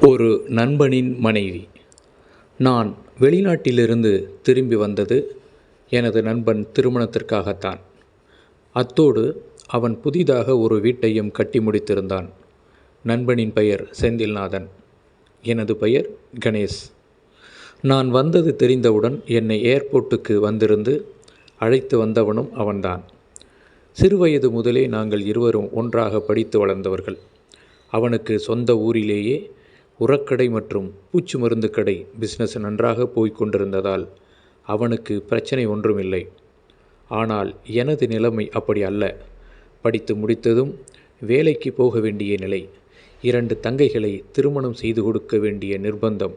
ஒரு நண்பனின் மனைவி. நான் வெளிநாட்டிலிருந்து திரும்பி வந்தது எனது நண்பன் திருமணத்திற்காகத்தான். அத்தோடு அவன் புதிதாக ஒரு வீட்டையும் கட்டி முடித்திருந்தான். நண்பனின் பெயர் செந்தில்நாதன். எனது பெயர் கணேஷ். நான் வந்தது தெரிந்தவுடன் என்னை ஏர்போர்ட்டுக்கு வந்திருந்து அழைத்து வந்தவனும் அவன்தான். சிறுவயது முதலே நாங்கள் இருவரும் ஒன்றாக படித்து வளர்ந்தவர்கள். அவனுக்கு சொந்த ஊரிலேயே உரக்கடை மற்றும் பூச்சி மருந்து கடை பிஸ்னஸ் நன்றாக போய்க் கொண்டிருந்ததால் அவனுக்கு பிரச்சனை ஒன்றுமில்லை. ஆனால் எனது நிலைமை அப்படி அல்ல. படித்து முடித்ததும் வேலைக்கு போக வேண்டிய நிலை. 2 தங்கைகளை திருமணம் செய்து கொடுக்க வேண்டிய நிர்பந்தம்.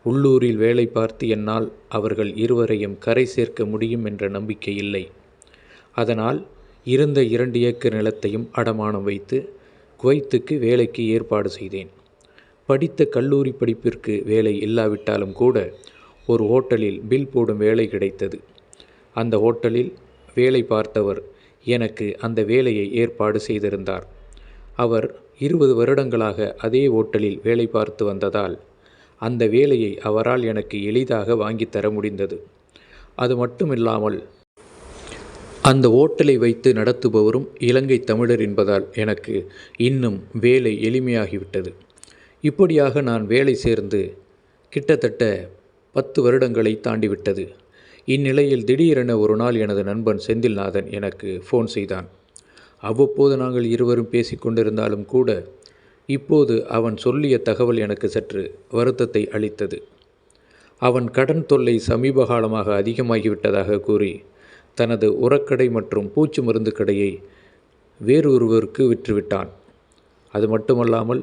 உள்ளூரில் வேலை பார்த்து என்னால் அவர்கள் இருவரையும் கரை சேர்க்க முடியும் என்ற நம்பிக்கை இல்லை. அதனால் இருந்த 2 ஏக்கர் நிலத்தையும் அடமானம் வைத்து குவைத்துக்கு வேலைக்கு ஏற்பாடு செய்தேன். படித்த கல்லூரி படிப்பிற்கு வேலை இல்லாவிட்டாலும் கூட ஒரு ஹோட்டலில் பில் போடும் வேலை கிடைத்தது. அந்த ஹோட்டலில் வேலை பார்த்தவர் எனக்கு அந்த வேலையை ஏற்பாடு செய்திருந்தார். அவர் 20 வருடங்களாக அதே ஹோட்டலில் வேலை பார்த்து வந்ததால் அந்த வேலையை அவரால் எனக்கு எளிதாக வாங்கித்தர முடிந்தது. அது மட்டுமில்லாமல் அந்த ஓட்டலை வைத்து நடத்துபவரும் இலங்கை தமிழர் என்பதால் எனக்கு இன்னும் வேலை எளிமையாகிவிட்டது. இப்படியாக நான் வேலை சேர்ந்து கிட்டத்தட்ட 10 வருடங்களை தாண்டிவிட்டது. இந்நிலையில் திடீரென ஒரு நாள் எனது நண்பன் செந்தில்நாதன் எனக்கு ஃபோன் செய்தான். அவ்வப்போது நாங்கள் இருவரும் பேசிக்கொண்டிருந்தாலும் கூட இப்போது அவன் சொல்லிய தகவல் எனக்கு சற்று வருத்தத்தை அளித்தது. அவன் கடன் தொல்லை சமீப காலமாக அதிகமாகிவிட்டதாக கூறி தனது உரக்கடை மற்றும் பூச்சி மருந்து கடையை வேறொருவருக்கு விற்றுவிட்டான். அது மட்டுமல்லாமல்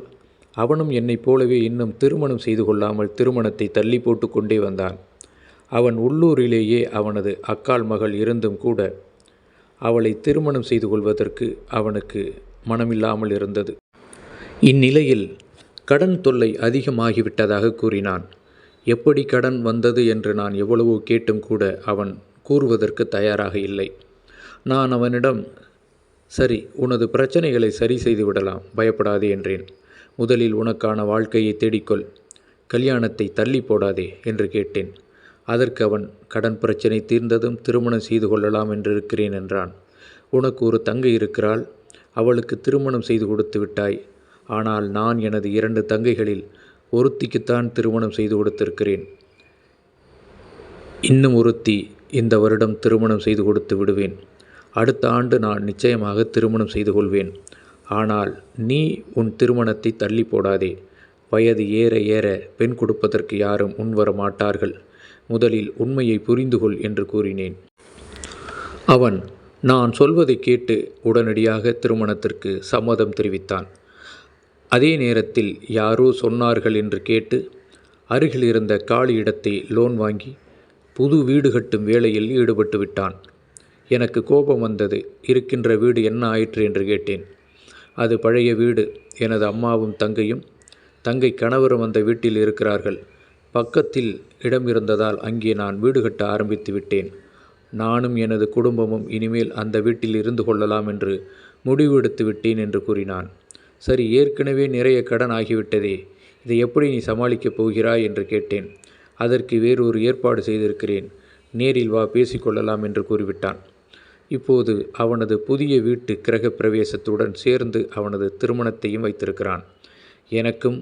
அவனும் என்னைப் போலவே இன்னும் திருமணம் செய்து கொள்ளாமல் திருமணத்தை தள்ளி போட்டு கொண்டே வந்தான். அவன் உள்ளூரிலேயே அவனது அக்காள் மகள் இருந்தும் கூட அவளை திருமணம் செய்து கொள்வதற்கு அவனுக்கு மனமில்லாமல் இருந்தது. இந்நிலையில் கடன் தொல்லை அதிகமாகிவிட்டதாக கூறினான். எப்படி கடன் வந்தது என்று நான் எவ்வளவோ கேட்டும் கூட அவன் கூறுவதற்கு தயாராக இல்லை. நான் அவனிடம், சரி, உனது பிரச்சனைகளை சரி செய்து விடலாம், பயப்படாதே என்றேன். முதலில் உனக்கான வாழ்க்கையை தேடிக்கொள், கல்யாணத்தை தள்ளி போடாதே என்று கேட்டேன். அதற்கு அவன், கடன் பிரச்சனை தீர்ந்ததும் திருமணம் செய்து கொள்ளலாம் என்றிருக்கிறேன் என்றான். உனக்கு ஒரு தங்கை இருக்கிறாள், அவளுக்கு திருமணம் செய்து கொடுத்து விட்டாய். ஆனால் நான் எனது 2 தங்கைகளில் ஒருத்திக்குத்தான் திருமணம் செய்து கொடுத்திருக்கிறேன். இன்னும் ஒருத்தி இந்த வருடம் திருமணம் செய்து கொடுத்து விடுவேன். அடுத்த ஆண்டு நான் நிச்சயமாக திருமணம் செய்து கொள்வேன். ஆனால் நீ உன் திருமணத்தை தள்ளி போடாதே. வயது ஏற ஏற பெண் கொடுப்பதற்கு யாரும் முன்வர மாட்டார்கள். முதலில் உண்மையை புரிந்து கொள் என்று கூறினேன். அவன் நான் சொல்வதை கேட்டு உடனடியாக திருமணத்திற்கு சம்மதம் தெரிவித்தான். அதே நேரத்தில் யாரோ சொன்னார்கள் என்று கேட்டு அருகில் இருந்த காலி இடத்தை லோன் வாங்கி புது வீடு கட்டும் வேலையில் ஈடுபட்டு விட்டான். எனக்கு கோபம் வந்தது. இருக்கின்ற வீடு என்ன ஆயிற்று என்று கேட்டேன். அது பழைய வீடு. எனது அம்மாவும் தங்கையும் தங்கை கணவரும் அந்த வீட்டில் இருக்கிறார்கள். பக்கத்தில் இடம் இருந்ததால் அங்கே நான் வீடு கட்ட ஆரம்பித்து விட்டேன். நானும் எனது குடும்பமும் இனிமேல் அந்த வீட்டில் இருந்து கொள்ளலாம் என்று முடிவெடுத்து விட்டேன் என்று கூறினான். சரி, ஏற்கனவே நிறைய கடன் ஆகிவிட்டதே, இதை எப்படி நீ சமாளிக்கப் போகிறாய் என்று கேட்டேன். அதற்கு வேறொரு ஏற்பாடு செய்திருக்கிறேன், நேரில் வா, பேசிக்கொள்ளலாம் என்று கூறிவிட்டான். இப்போது அவனது புதிய வீட்டு கிரக பிரவேசத்துடன் சேர்ந்து அவனது திருமணத்தையும் வைத்திருக்கிறான். எனக்கும்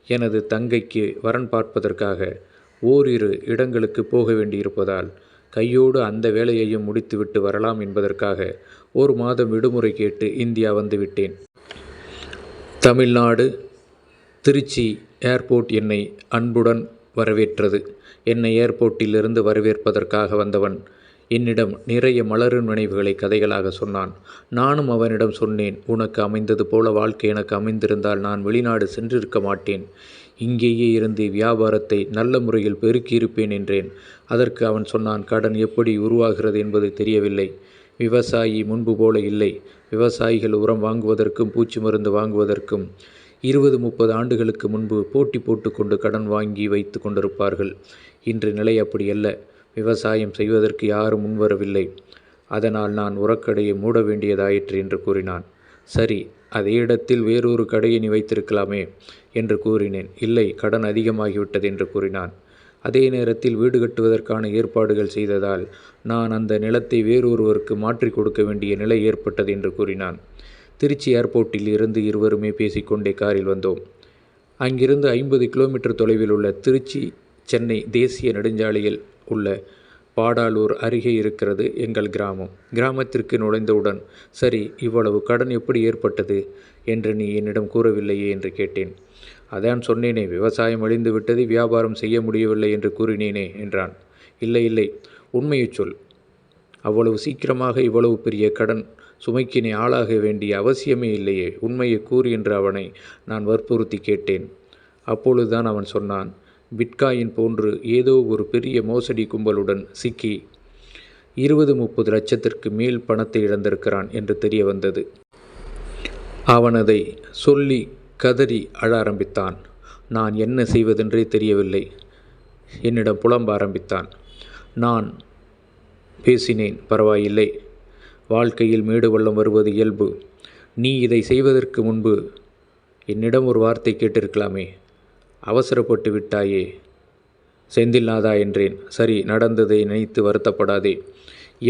எனது தங்கைக்கு வரன் பார்ப்பதற்காக ஓரிரு இடங்களுக்கு போக வேண்டியிருப்பதால் கையோடு அந்த வேலையையும் முடித்துவிட்டு வரலாம் என்பதற்காக 1 மாதம் விடுமுறை கேட்டு இந்தியா வந்துவிட்டேன். தமிழ்நாடு திருச்சி ஏர்போர்ட் என்னை அன்புடன் வரவேற்றது. என்னை ஏர்போர்ட்டிலிருந்து வரவேற்பதற்காக வந்தவன் என்னிடம் நிறைய மலரின் நினைவுகளை கதைகளாக சொன்னான். நானும் அவனிடம் சொன்னேன், உனக்கு அமைந்தது போல வாழ்க்கை எனக்கு அமைந்திருந்தால் நான் வெளிநாடு சென்றிருக்க மாட்டேன். இங்கேயே இருந்து வியாபாரத்தை நல்ல முறையில் பெருக்கியிருப்பேன் என்றேன். அதற்கு அவன் சொன்னான், கடன் எப்படி உருவாகிறது என்பது தெரியவில்லை. விவசாயி முன்பு போல இல்லை. விவசாயிகள் உரம் வாங்குவதற்கும் பூச்சி மருந்து வாங்குவதற்கும் 20-30 ஆண்டுகளுக்கு முன்பு போட்டி போட்டுக்கொண்டு கடன் வாங்கி வைத்து கொண்டிருப்பார்கள். இன்று நிலை அப்படியல்ல. விவசாயம் செய்வதற்கு யாரும் முன்வரவில்லை. அதனால் நான் உரக்கடையை மூட வேண்டியதாயிற்று என்று கூறினான். சரி, அதே இடத்தில் வேறொரு கடையை நீ வைத்திருக்கலாமே என்று கூறினேன். இல்லை, கடன் அதிகமாகிவிட்டது என்று கூறினான். அதே நேரத்தில் வீடு கட்டுவதற்கான ஏற்பாடுகள் செய்ததால் நான் அந்த நிலத்தை வேறொருவருக்கு மாற்றி கொடுக்க வேண்டிய நிலை ஏற்பட்டது என்று கூறினான். திருச்சி ஏர்போர்ட்டில் இருந்து இருவருமே பேசிக்கொண்டே காரில் வந்தோம். அங்கிருந்து 50 கிலோமீட்டர் தொலைவில் உள்ள திருச்சி சென்னை தேசிய நெடுஞ்சாலையில் உள்ள பாடாலூர் அருகே இருக்கிறது எங்கள் கிராமம். கிராமத்திற்கு நுழைந்தவுடன், சரி, இவ்வளவு கடன் எப்படி ஏற்பட்டது என்று நீ என்னிடம் கூறவில்லையே என்று கேட்டேன். அதான் சொன்னேனே, விவசாயம் அழிந்து விட்டது, வியாபாரம் செய்ய முடியவில்லை என்று கூறினேனே என்றான். இல்லை இல்லை, உண்மையைச் சொல். அவ்வளவு சீக்கிரமாக இவ்வளவு பெரிய கடன் சுமைக்கு நீ ஆளாக வேண்டிய அவசியமே இல்லையே, உண்மையை கூறு என்று அவனை நான் வற்புறுத்தி கேட்டேன். அப்பொழுதுதான் அவன் சொன்னான், பிட்காயின் போன்று ஏதோ ஒரு பெரிய மோசடி கும்பலுடன் சிக்கி 20-30 லட்சத்திற்கு மேல் பணத்தை இழந்திருக்கிறான் என்று தெரிய வந்தது. அவன் அதை சொல்லி கதறி அழ ஆரம்பித்தான். நான் என்ன செய்வதென்றே தெரியவில்லை. என்னிடம் புலம்ப ஆரம்பித்தான். நான் பேசினேன், பரவாயில்லை, வாழ்க்கையில் மேடு பள்ளம் வருவது இயல்பு. நீ இதை செய்வதற்கு முன்பு என்னிடம் ஒரு வார்த்தை கேட்டிருக்கலாமே, அவசரப்பட்டு விட்டாயே செந்தில்நாதா என்றேன். சரி, நடந்ததை நினைத்து வருத்தப்படாதே.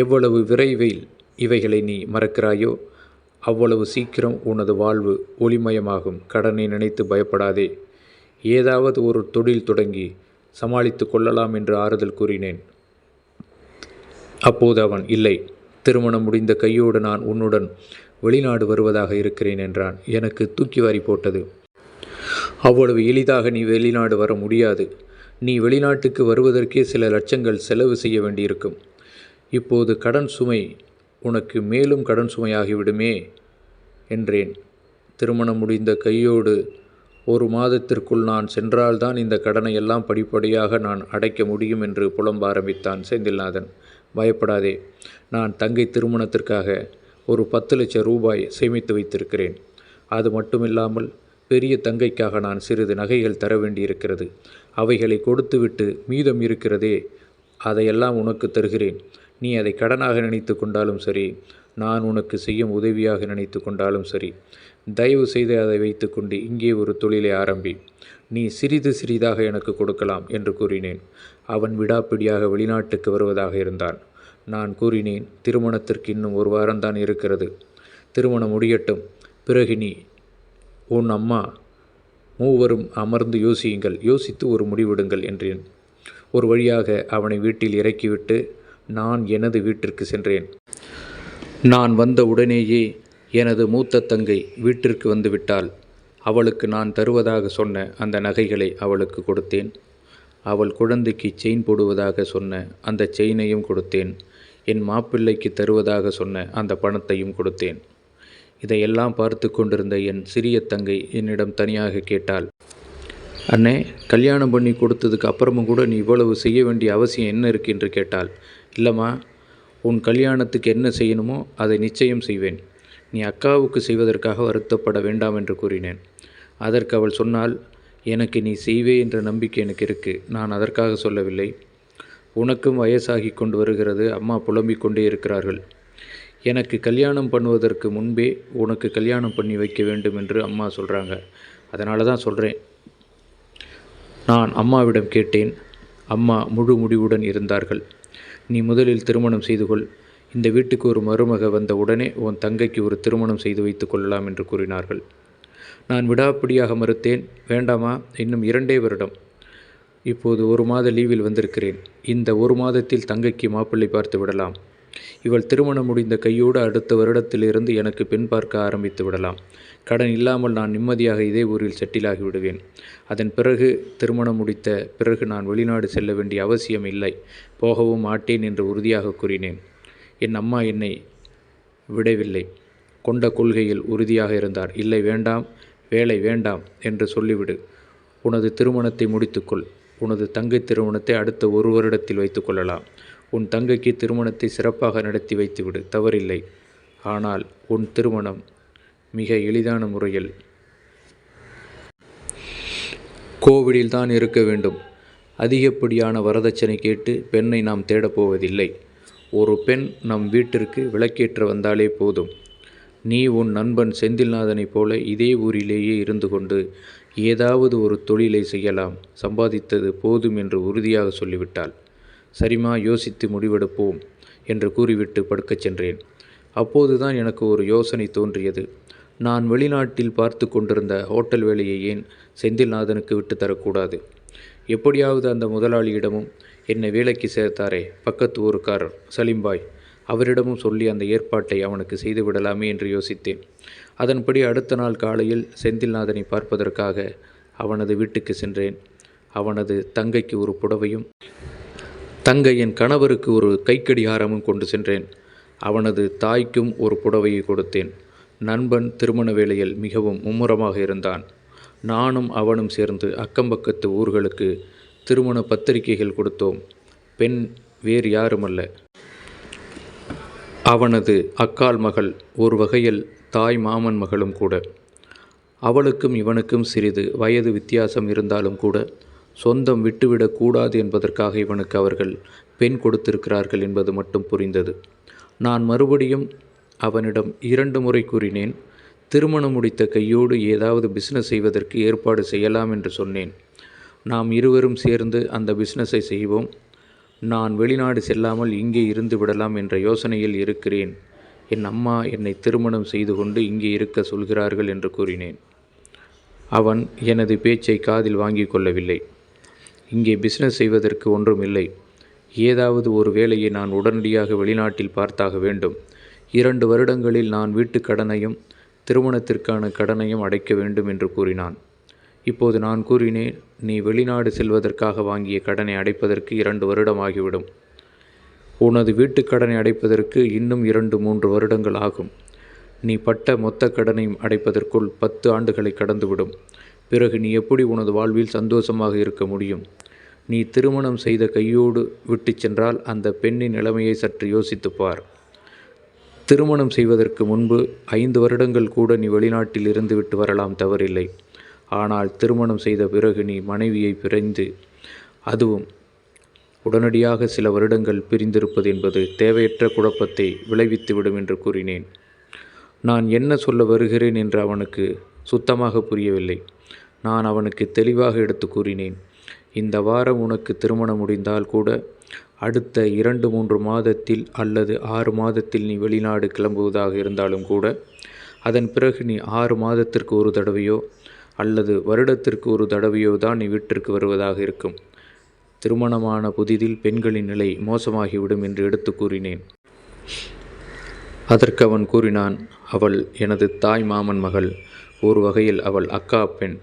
எவ்வளவு விரைவில் இவைகளை நீ மறக்கிறாயோ அவ்வளவு சீக்கிரம் உனது வாழ்வு ஒளிமயமாகும். கடனை நினைத்து பயப்படாதே. ஏதாவது ஒரு தொழில் தொடங்கி சமாளித்து கொள்ளலாம் என்று ஆறுதல் கூறினேன். அப்போது அவன், இல்லை, திருமணம் முடிந்த கையோடு நான் உன்னுடன் வெளிநாடு வருவதாக இருக்கிறேன் என்றான். எனக்கு தூக்கி வாரி போட்டது. அவ்வளவு எளிதாக நீ வெளிநாடு வர முடியாது. நீ வெளிநாட்டுக்கு வருவதற்கே சில லட்சங்கள் செலவு செய்ய வேண்டியிருக்கும். இப்போது கடன் சுமை உனக்கு மேலும் கடன் சுமையாகிவிடுமே என்றேன். திருமணம் முடிந்த கையோடு 1 மாதத்திற்குள் நான் சென்றால்தான் இந்த கடனை எல்லாம் படிப்படியாக நான் அடைக்க முடியும் என்று புலம்ப ஆரம்பித்தான் செந்தில்நாதன். பயப்படாதே, நான் தங்கை திருமணத்திற்காக ஒரு 10 லட்சம் ரூபாய் சேமித்து வைத்திருக்கிறேன். அது மட்டுமில்லாமல் பெரிய தங்கைக்காக நான் சிறிது நகைகள் தர வேண்டியிருக்கிறது. அவைகளை கொடுத்துவிட்டு மீதம் இருக்கிறதே, அதையெல்லாம் உனக்கு தருகிறேன். நீ அதை கடனாக நினைத்து கொண்டாலும் சரி, நான் உனக்கு செய்யும் உதவியாக நினைத்து கொண்டாலும் சரி, தயவு செய்து அதை வைத்துக்கொண்டு இங்கே ஒரு தொழிலை ஆரம்பி. நீ சிறிது சிறிதாக எனக்கு கொடுக்கலாம் என்று கூறினேன். அவன் விடாப்பிடியாக வெளிநாட்டுக்கு வருவதாக இருந்தான். நான் கூறினேன், திருமணத்திற்கு இன்னும் 1 வாரம்தான் இருக்கிறது. திருமணம் முடியட்டும், பிறகு நீ, உன் அம்மா மூவரும் அமர்ந்து யோசியுங்கள், யோசித்து ஒரு முடிவெடுங்கள் என்றேன். ஒரு வழியாக அவனை வீட்டில் இறக்கிவிட்டு நான் எனது வீட்டிற்கு சென்றேன். நான் வந்த உடனேயே எனது மூத்த தங்கை வீட்டிற்கு வந்துவிட்டாள். அவளுக்கு நான் தருவதாக சொன்ன அந்த நகைகளை அவளுக்கு கொடுத்தேன். அவள் குழந்தைக்கு செயின் போடுவதாக சொன்ன அந்த செயினையும் கொடுத்தேன். என் மாப்பிள்ளைக்கு தருவதாக சொன்ன அந்த பணத்தையும் கொடுத்தேன். இதையெல்லாம் பார்த்து கொண்டிருந்த என் சிறிய தங்கை என்னிடம் தனியாக கேட்டாள், அண்ணே, கல்யாணம் பண்ணி கொடுத்ததுக்கு அப்புறமும் கூட நீ இவ்வளவு செய்ய வேண்டிய அவசியம் என்ன இருக்கு என்று கேட்டாள். இல்லைம்மா, உன் கல்யாணத்துக்கு என்ன செய்யணுமோ அதை நிச்சயம் செய்வேன். நீ அக்காவுக்கு செய்வதற்காக வருத்தப்பட வேண்டாம் என்று கூறினேன். அதற்கு அவள் சொன்னாள், எனக்கு நீ செய்வே என்ற நம்பிக்கை எனக்கு இருக்குது. நான் அதற்காக சொல்லவில்லை. உனக்கும் வயசாகி கொண்டு வருகிறது, அம்மா புலம்பிக் கொண்டே இருக்கிறார்கள். எனக்கு கல்யாணம் பண்ணுவதற்கு முன்பே உனக்கு கல்யாணம் பண்ணி வைக்க வேண்டும் என்று அம்மா சொல்கிறாங்க. அதனால தான் சொல்கிறேன். நான் அம்மாவிடம் கேட்டேன். அம்மா முழு முடிவுடன் இருந்தார்கள். நீ முதலில் திருமணம் செய்து கொள். இந்த வீட்டுக்கு ஒரு மருமக வந்த உடனே உன் தங்கைக்கு ஒரு திருமணம் செய்து வைத்து கொள்ளலாம் என்று கூறினார்கள். நான் விடாப்பிடியாக மறுத்தேன். வேண்டாமா, இன்னும் 2 வருடம். இப்போது 1 மாத லீவில் வந்திருக்கிறேன். இந்த 1 மாதத்தில் தங்கைக்கு மாப்பிள்ளை பார்த்து விடலாம். இவள் திருமணம் முடிந்த கையோடு அடுத்த வருடத்திலிருந்து எனக்கு பெண் பார்க்க ஆரம்பித்து விடலாம். கடன் இல்லாமல் நான் நிம்மதியாக இதே ஊரில் செட்டிலாகி விடுவேன். அதன் பிறகு, திருமணம் முடித்த பிறகு நான் வெளிநாடு செல்ல வேண்டிய அவசியம் இல்லை. போகவும் மாட்டேன் என்று உறுதியாக கூறினேன். என் அம்மா என்னை விடவில்லை. கொண்ட கொள்கையில் உறுதியாக இருந்தார். இல்லை, வேண்டாம், வேலை வேண்டாம் என்று சொல்லிவிடு. உனது திருமணத்தை முடித்துக்கொள். உனது தங்கை திருமணத்தை அடுத்த 1 வருடத்தில் வைத்து கொள்ளலாம். உன் தங்கைக்கு திருமணத்தை சிறப்பாக நடத்தி வைத்துவிடு, தவறில்லை. ஆனால் உன் திருமணம் மிக எளிதான முறையில் கோவிலில் தான் இருக்க வேண்டும். அதிகப்படியான வரதட்சணை கேட்டு பெண்ணை நாம் தேடப்போவதில்லை. ஒரு பெண் நம் வீட்டிற்கு விளக்கேற்ற வந்தாலே போதும். நீ உன் நண்பன் செந்தில்நாதனைப் போல இதே ஊரிலேயே இருந்து கொண்டு ஏதாவது ஒரு தொழிலை செய்யலாம், சம்பாதித்தது போதும் என்று உறுதியாக சொல்லிவிட்டாள். சரிம்மா, யோசித்து முடிவெடுப்போம் என்று கூறிவிட்டு படுக்கச் சென்றேன். அப்போதுதான் எனக்கு ஒரு யோசனை தோன்றியது. நான் வெளிநாட்டில் பார்த்து கொண்டிருந்த ஹோட்டல் வேலையை ஏன் செந்தில்நாதனுக்கு விட்டு தரக்கூடாது? எப்படியாவது அந்த முதலாளியிடமும் என்னை வேலைக்கு சேர்த்தாரே பக்கத்து ஊருக்காரர் சலீம்பாய், அவரிடமும் சொல்லி அந்த ஏற்பாட்டை அவனுக்கு செய்து விடலாமே என்று யோசித்தேன். அதன்படி அடுத்த நாள் காலையில் செந்தில்நாதனை பார்ப்பதற்காக அவனது வீட்டுக்கு சென்றேன். அவனது தங்கைக்கு ஒரு புடவையும் என் கணவருக்கு ஒரு கைக்கடிகாரமும் கொண்டு சென்றேன். அவனது தாய்க்கும் ஒரு புடவையை கொடுத்தேன். நண்பன் திருமண வேளையில் மிகவும் மும்முரமாக இருந்தான். நானும் அவனும் சேர்ந்து அக்கம்பக்கத்து ஊர்களுக்கு திருமண பத்திரிகைகள் கொடுத்தோம். பெண் வேறு யாருமல்ல, அவனது அக்கால் மகள், ஒரு வகையில் தாய் மாமன் மகளும் கூட. அவளுக்கும் இவனுக்கும் சிறிது வயது வித்தியாசம் இருந்தாலும் கூட சொந்தம் விட்டுவிடக் கூடாது என்பதற்காக இவனுக்கு அவர்கள் பெண் கொடுத்திருக்கிறார்கள் என்பது மட்டும் புரிந்தது. நான் மறுபடியும் அவனிடம் 2 முறை கூறினேன். திருமணம் முடித்த கையோடு ஏதாவது பிஸ்னஸ் செய்வதற்கு ஏற்பாடு செய்யலாம் என்று சொன்னேன். நாம் இருவரும் சேர்ந்து அந்த பிஸ்னஸை செய்வோம். நான் வெளிநாடு செல்லாமல் இங்கே இருந்து விடலாம் என்ற யோசனையில் இருக்கிறேன். என் அம்மா என்னை திருமணம் செய்து கொண்டு இங்கே இருக்க சொல்கிறார்கள் என்று கூறினேன். அவன் எனது பேச்சை காதில் வாங்கி கொள்ளவில்லை. இங்கே பிஸ்னஸ் செய்வதற்கு ஒன்றும் இல்லை. ஏதாவது ஒரு வேலையை நான் உடனடியாக வெளிநாட்டில் பார்த்தாக வேண்டும். 2 வருடங்களில் நான் வீட்டுக் கடனையும் திருமணத்திற்கான கடனையும் அடைக்க வேண்டும் என்று கூறினான். இப்போது நான் கூறினேன், நீ வெளிநாடு செல்வதற்காக வாங்கிய கடனை அடைப்பதற்கு 2 வருடம் ஆகிவிடும். உனது வீட்டுக் கடனை அடைப்பதற்கு இன்னும் 2-3 வருடங்கள் ஆகும். நீ பட்ட மொத்த கடனையும் அடைப்பதற்குள் 10 ஆண்டுகளை கடந்துவிடும். பிறகு நீ எப்படி உனது வாழ்வில் சந்தோஷமாக இருக்க முடியும்? நீ திருமணம் செய்த கையோடு விட்டு சென்றால் அந்த பெண்ணின் நிலைமையை சற்று யோசித்துப்பார். திருமணம் செய்வதற்கு முன்பு 5 வருடங்கள் கூட நீ வெளிநாட்டில் இருந்து விட்டு வரலாம், தவறில்லை. ஆனால் திருமணம் செய்த பிறகு நீ மனைவியை பிரிந்து, அதுவும் உடனடியாக சில வருடங்கள் பிரிந்திருப்பது என்பது தேவையற்ற குழப்பத்தை விளைவித்துவிடும் என்று கூறினேன். நான் என்ன சொல்ல வருகிறேன் என்று அவனுக்கு சுத்தமாக புரியவில்லை. நான் அவனுக்கு தெளிவாக எடுத்து கூறினேன். இந்த வாரம் உனக்கு திருமணம் முடிந்தால் கூட அடுத்த 2-3 மாதத்தில் அல்லது 6 மாதத்தில் நீ வெளிநாடு கிளம்புவதாக இருந்தாலும் கூட அதன் பிறகு நீ 6 மாதத்திற்கு ஒரு தடவையோ அல்லது வருடத்திற்கு ஒரு தடவையோ தான் நீ வீட்டிற்கு வருவதாக இருக்கும். திருமணமான புதிதில் பெண்களின் நிலை மோசமாகிவிடும் என்று எடுத்து கூறினேன். அதற்கு அவன் கூறினான், அவள் எனது தாய் மாமன் மகள். ஒரு வகையில் அவள் அக்கா பெண்.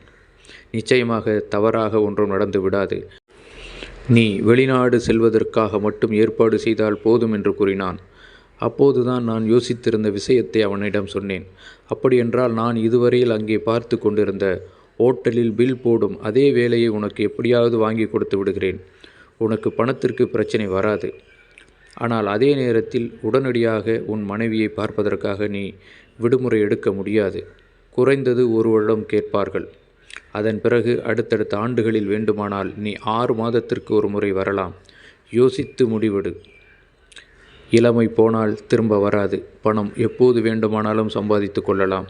நிச்சயமாக தவறாக ஒன்றும் நடந்து விடாது. நீ வெளிநாடு செல்வதற்காக மட்டும் ஏற்பாடு செய்தால் போதும் என்று கூறினான். அப்போதுதான் நான் யோசித்திருந்த விஷயத்தை அவனிடம் சொன்னேன். அப்படியென்றால் நான் இதுவரையில் அங்கே பார்த்து கொண்டிருந்த ஓட்டலில் பில் போடும் அதே வேலையை உனக்கு எப்படியாவது வாங்கி கொடுத்து விடுகிறேன். உனக்கு பணத்திற்கு பிரச்சனை வராது. ஆனால் அதே நேரத்தில் உடனடியாக உன் மனைவியை பார்ப்பதற்காக நீ விடுமுறை எடுக்க முடியாது. குறைந்தது 1 வருடம் கேட்பார்கள். அதன் பிறகு அடுத்தடுத்த ஆண்டுகளில் வேண்டுமானால் நீ 6 மாதத்திற்கு ஒரு முறை வரலாம். யோசித்து முடிவெடு. இளமை போனால் திரும்ப வராது. பணம் எப்போது வேண்டுமானாலும் சம்பாதித்து கொள்ளலாம்.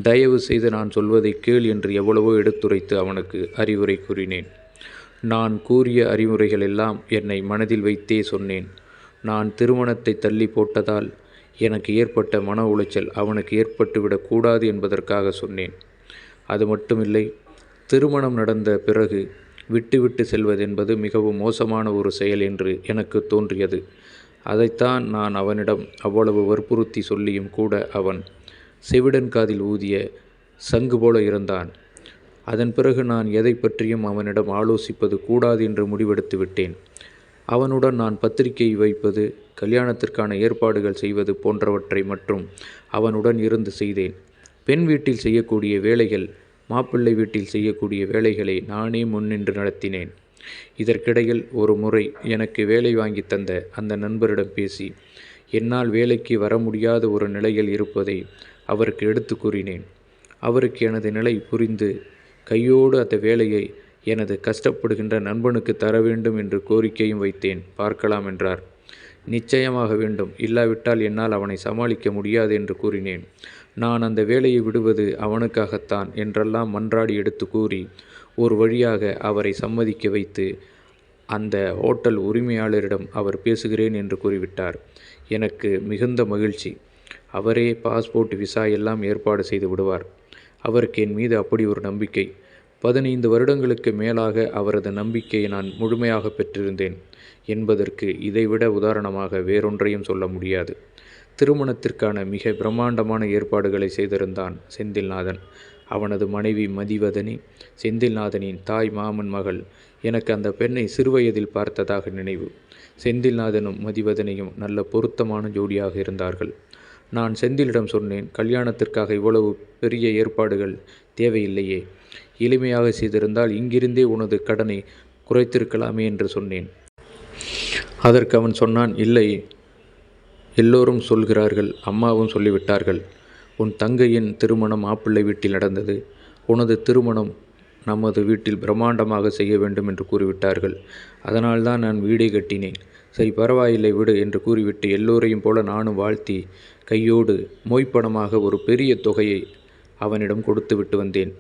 தயவு செய்து நான் சொல்வதை கேள் என்று எவ்வளவோ எடுத்துரைத்து அவனுக்கு அறிவுரை கூறினேன். நான் கூறிய அறிவுரைகள் எல்லாம் என்னை மனதில் வைத்தே சொன்னேன். நான் திருமணத்தை தள்ளி போட்டதால் எனக்கு ஏற்பட்ட மன உளைச்சல் அவனுக்கு ஏற்பட்டுவிடக் கூடாது என்பதற்காக சொன்னேன். அது மட்டுமில்லை, திருமணம் நடந்த பிறகு விட்டுவிட்டு செல்வதென்பது மிகவும் மோசமான ஒரு செயல் என்று எனக்கு தோன்றியது. அதைத்தான் நான் அவனிடம் அவ்வளவு வற்புறுத்தி சொல்லியும் கூட அவன் செவிடன் காதில் ஊதிய சங்கு போல இருந்தான். அதன் பிறகு நான் எதை பற்றியும் அவனிடம் ஆலோசிப்பது கூடாது என்று முடிவெடுத்து விட்டேன். அவனுடன் நான் பத்திரிகை வைப்பது, கல்யாணத்திற்கான ஏற்பாடுகள் செய்வது போன்றவற்றை மற்றும் அவனுடன் இருந்து செய்தேன். பெண் வீட்டில் செய்யக்கூடிய வேலைகள், மாப்பிள்ளை வீட்டில் செய்யக்கூடிய வேலைகளை நானே முன்னின்று நடத்தினேன். இதற்கிடையில் ஒரு முறை எனக்கு வேலை வாங்கி தந்த அந்த நண்பரிடம் பேசி என்னால் வேலைக்கு வர முடியாத ஒரு நிலையில் இருப்பதை அவருக்கு எடுத்து கூறினேன். அவருக்கு எனது நிலை புரிந்து கையோடு அந்த வேலையை எனது கஷ்டப்படுகின்ற நண்பனுக்கு தர வேண்டும் என்று கோரிக்கையும் வைத்தேன். பார்க்கலாம் என்றார். நிச்சயமாக வேண்டும், இல்லாவிட்டால் என்னால் அவனை சமாளிக்க முடியாது என்று கூறினேன். நான் அந்த வேலையை விடுவது அவனுக்காகத்தான் என்றெல்லாம் மன்றாடி எடுத்து கூறி ஒரு வழியாக அவரை சம்மதிக்க வைத்து அந்த ஹோட்டல் உரிமையாளரிடம் அவர் பேசுகிறேன் என்று கூறிவிட்டார். எனக்கு மிகுந்த மகிழ்ச்சி. அவரே பாஸ்போர்ட், விசா எல்லாம் ஏற்பாடு செய்து விடுவார். அவருக்கு என் மீது அப்படி ஒரு நம்பிக்கை. 15 வருடங்களுக்கு மேலாக அவரது நம்பிக்கையை நான் முழுமையாக பெற்றிருந்தேன் என்பதற்கு இதைவிட உதாரணமாக வேறொன்றையும் சொல்ல முடியாது. திருமணத்திற்கான மிக பிரம்மாண்டமான ஏற்பாடுகளை செய்திருந்தான் செந்தில்நாதன். அவனது மனைவி மதிவதனி, செந்தில்நாதனின் தாய் மாமன் மகள். எனக்கு அந்த பெண்ணை சிறுவயதில் பார்த்ததாக நினைவு. செந்தில்நாதனும் மதிவதனையும் நல்ல பொருத்தமான ஜோடியாக இருந்தார்கள். நான் செந்திலிடம் சொன்னேன், கல்யாணத்திற்காக இவ்வளவு பெரிய ஏற்பாடுகள் தேவையில்லையே, எளிமையாக செய்திருந்தால் இங்கிருந்தே உனது கடனை குறைத்திருக்கலாமே என்று சொன்னேன். அதற்கு அவன் சொன்னான், இல்லை, எல்லோரும் சொல்கிறார்கள், அம்மாவும் சொல்லிவிட்டார்கள். உன் தங்கையின் திருமணம் மாப்பிள்ளை வீட்டில் நடந்தது. உனது திருமணம் நமது வீட்டில் பிரம்மாண்டமாக செய்ய வேண்டும் என்று கூறிவிட்டார்கள். அதனால்தான் நான் வீடே கட்டினேன். சரி, பரவாயில்லை, விடு என்று கூறிவிட்டு எல்லோரையும் போல நானும் வாழ்த்தி கையோடு மொய்ப்பணமாக ஒரு பெரிய தொகையை அவனிடம் கொடுத்து விட்டு வந்தேன்.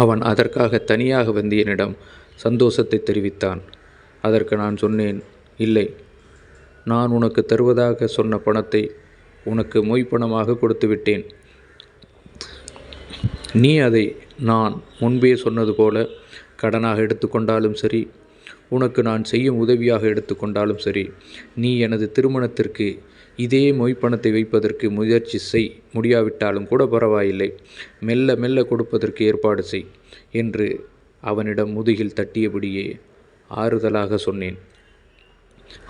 அவன் அதற்காக தனியாக வந்து என்னிடம் சந்தோஷத்தை தெரிவித்தான். அதற்கு நான் சொன்னேன், இல்லை, நான் உனக்கு தருவதாக சொன்ன பணத்தை உனக்கு மொய்ப்பணமாக கொடுத்து விட்டேன். நீ அதை நான் முன்பே சொன்னது போல கடனாக எடுத்துக்கொண்டாலும் சரி, உனக்கு நான் செய்யும் உதவியாக எடுத்துக்கொண்டாலும் சரி, நீ எனது திருமணத்திற்கு இதே மொய்ப்பணத்தை வைப்பதற்கு முயற்சி செய். முடியாவிட்டாலும் கூட பரவாயில்லை, மெல்ல மெல்ல கொடுப்பதற்கு ஏற்பாடு செய் என்று அவனிடம் முதுகில் தட்டியபடியே ஆறுதலாக சொன்னேன்.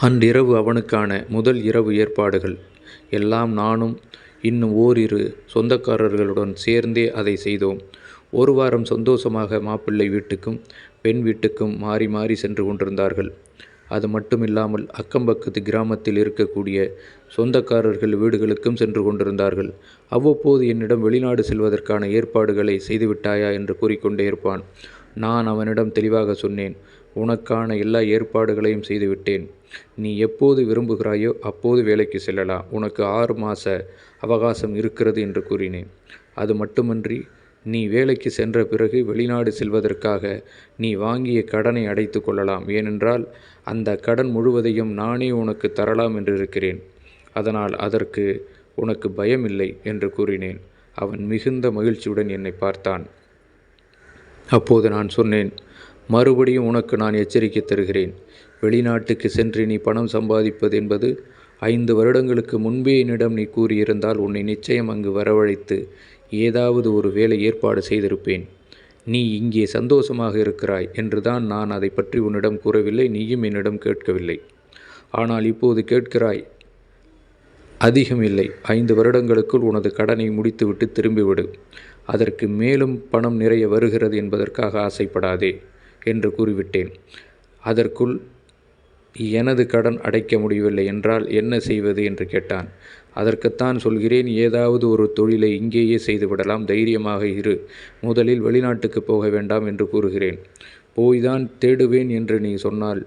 அன்றிரவு அவனுக்கான முதல் இரவு ஏற்பாடுகள் எல்லாம் நானும் இன்னும் ஓரிரு சொந்தக்காரர்களுடன் சேர்ந்தே அதை செய்தோம். ஒரு வாரம் சந்தோஷமாக மாப்பிள்ளை வீட்டுக்கும் பெண் வீட்டுக்கும் மாறி மாறி சென்று கொண்டிருந்தார்கள். அது மட்டுமில்லாமல் அக்கம்பக்கத்து கிராமத்தில் இருக்கக்கூடிய சொந்தக்காரர்கள் வீடுகளுக்கும் சென்று கொண்டிருந்தார்கள். அவ்வப்போது என்னிடம் வெளிநாடு செல்வதற்கான ஏற்பாடுகளை செய்துவிட்டாயா என்று கூறிக்கொண்டே இருப்பான். நான் அவனிடம் தெளிவாக சொன்னேன், உனக்கான எல்லா ஏற்பாடுகளையும் செய்துவிட்டேன். நீ எப்போது விரும்புகிறாயோ அப்போது வேலைக்கு செல்லலாம். உனக்கு 6 மாத அவகாசம் இருக்கிறது என்று கூறினேன். அது மட்டுமன்றி, நீ வேலைக்கு சென்ற பிறகு வெளிநாடு செல்வதற்காக நீ வாங்கிய கடனை அடைத்து கொள்ளலாம். ஏனென்றால் அந்த கடன் முழுவதையும் நானே உனக்கு தரலாம் என்று இருக்கிறேன். அதனால் அதற்கு உனக்கு பயமில்லை என்று கூறினேன். அவன் மிகுந்த மகிழ்ச்சியுடன் என்னை பார்த்தான். அப்போது நான் சொன்னேன், மறுபடியும் உனக்கு நான் எச்சரிக்கை தருகிறேன். வெளிநாட்டுக்கு சென்று நீ பணம் சம்பாதிப்பது என்பது 5 வருடங்களுக்கு முன்பே என்னிடம் நீ கூறியிருந்தால் உன்னை நிச்சயம் அங்கு வரவழைத்து ஏதாவது ஒரு வேலை ஏற்பாடு செய்திருப்பேன். நீ இங்கே சந்தோஷமாக இருக்கிறாய் என்றுதான் நான் அதை பற்றி உன்னிடம் கூறவில்லை, நீயும் என்னிடம் கேட்கவில்லை. ஆனால் இப்போது கேட்கிறாய். அதிகம் இல்லை, 5 வருடங்களுக்குள் உனது கடனை முடித்துவிட்டு திரும்பிவிடு. அதற்கு மேலும் பணம் நிறைய வருகிறது என்பதற்காக ஆசைப்படாதே என்று கூறிவிட்டேன். அதற்குள் எனது கடன் அடைக்க முடியவில்லை என்றால் என்ன செய்வது என்று கேட்டான். அதற்குத்தான் சொல்கிறேன், ஏதாவது ஒரு தொழிலை இங்கேயே செய்துவிடலாம், தைரியமாக இரு. முதலில் வெளிநாட்டுக்கு போக வேண்டாம் என்று கூறுகிறேன். போய்தான் தேடுவேன் என்று நீ சொன்னால்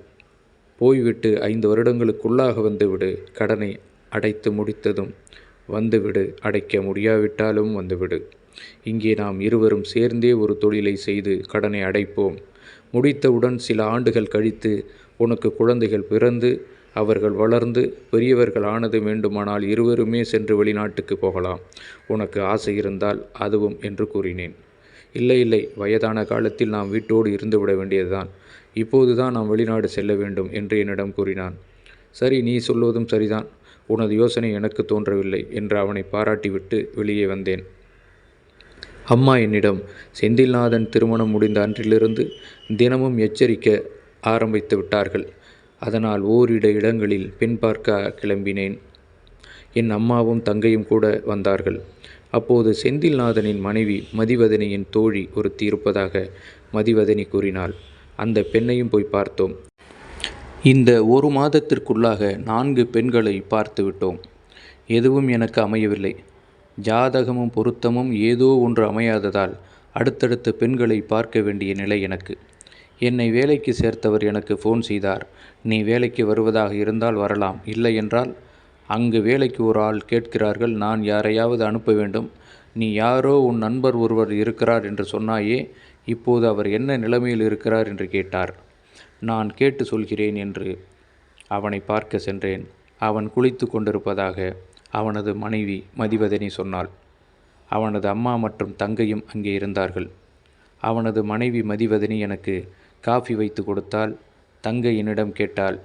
போய்விட்டு 5 வருடங்களுக்குள்ளாக வந்துவிடு. கடனை அடைத்து முடித்ததும் வந்துவிடு. அடைக்க முடியாவிட்டாலும் வந்துவிடு. இங்கே நாம் இருவரும் சேர்ந்தே ஒரு தொழிலை செய்து கடனை அடைப்போம். முடித்தவுடன் சில ஆண்டுகள் கழித்து உனக்கு குழந்தைகள் பிறந்து அவர்கள் வளர்ந்து பெரியவர்கள் ஆனது வேண்டுமானால் இருவருமே சென்று வெளிநாட்டுக்கு போகலாம். உனக்கு ஆசை இருந்தால் அதுவும் என்று கூறினேன். இல்லை, வயதான காலத்தில் நாம் வீட்டோடு இருந்துவிட வேண்டியதுதான். இப்போதுதான் நாம் வெளிநாடு செல்ல வேண்டும் என்று என்னிடம் கூறினான். சரி, நீ சொல்வதும் சரிதான். உனது யோசனை எனக்கு தோன்றவில்லை என்று அவனை பாராட்டிவிட்டு வெளியே வந்தேன். அம்மா என்னிடம் செந்தில்நாதன் திருமணம் முடிந்த அன்றிலிருந்து தினமும் எச்சரிக்க ஆரம்பித்து விட்டார்கள். அதனால் ஓரிரு இடங்களில் பெண் பார்க்க கிளம்பினேன். என் அம்மாவும் தங்கையும் கூட வந்தார்கள். அப்போது செந்தில்நாதனின் மனைவி மதிவதனியின் தோழி ஒருத்தி இருப்பதாக மதிவதனி கூறினாள். அந்த பெண்ணையும் போய் பார்த்தோம். இந்த 1 மாதத்திற்குள்ளாக 4 பெண்களை பார்த்து விட்டோம். எதுவும் எனக்கு அமையவில்லை. ஜாதகமும் பொருத்தமும் ஏதோ ஒன்று அமையாததால் அடுத்தடுத்த பெண்களை பார்க்க வேண்டிய நிலை எனக்கு. என்னை வேலைக்கு சேர்த்தவர் எனக்கு ஃபோன் செய்தார். நீ வேலைக்கு வருவதாக இருந்தால் வரலாம், இல்லை என்றால் அங்கு வேலைக்கு ஒரு ஆள் கேட்கிறார்கள். நான் யாரையாவது அனுப்ப வேண்டும். நீ யாரோ உன் நண்பர் ஒருவர் இருக்கிறார் என்று சொன்னாயே, இப்போது அவர் என்ன நிலைமையில் இருக்கிறார் என்று கேட்டார். நான் கேட்டு சொல்கிறேன் என்று அவனை பார்க்க சென்றேன். அவன் குளித்து கொண்டிருப்பதாக அவனது மனைவி மதிவதனி சொன்னாள். அவனது அம்மா மற்றும் தங்கையும் அங்கே இருந்தார்கள். அவனது மனைவி மதிவதனி எனக்கு காஃபி வைத்து கொடுத்தால். தங்கை என்னிடம் கேட்டாள்,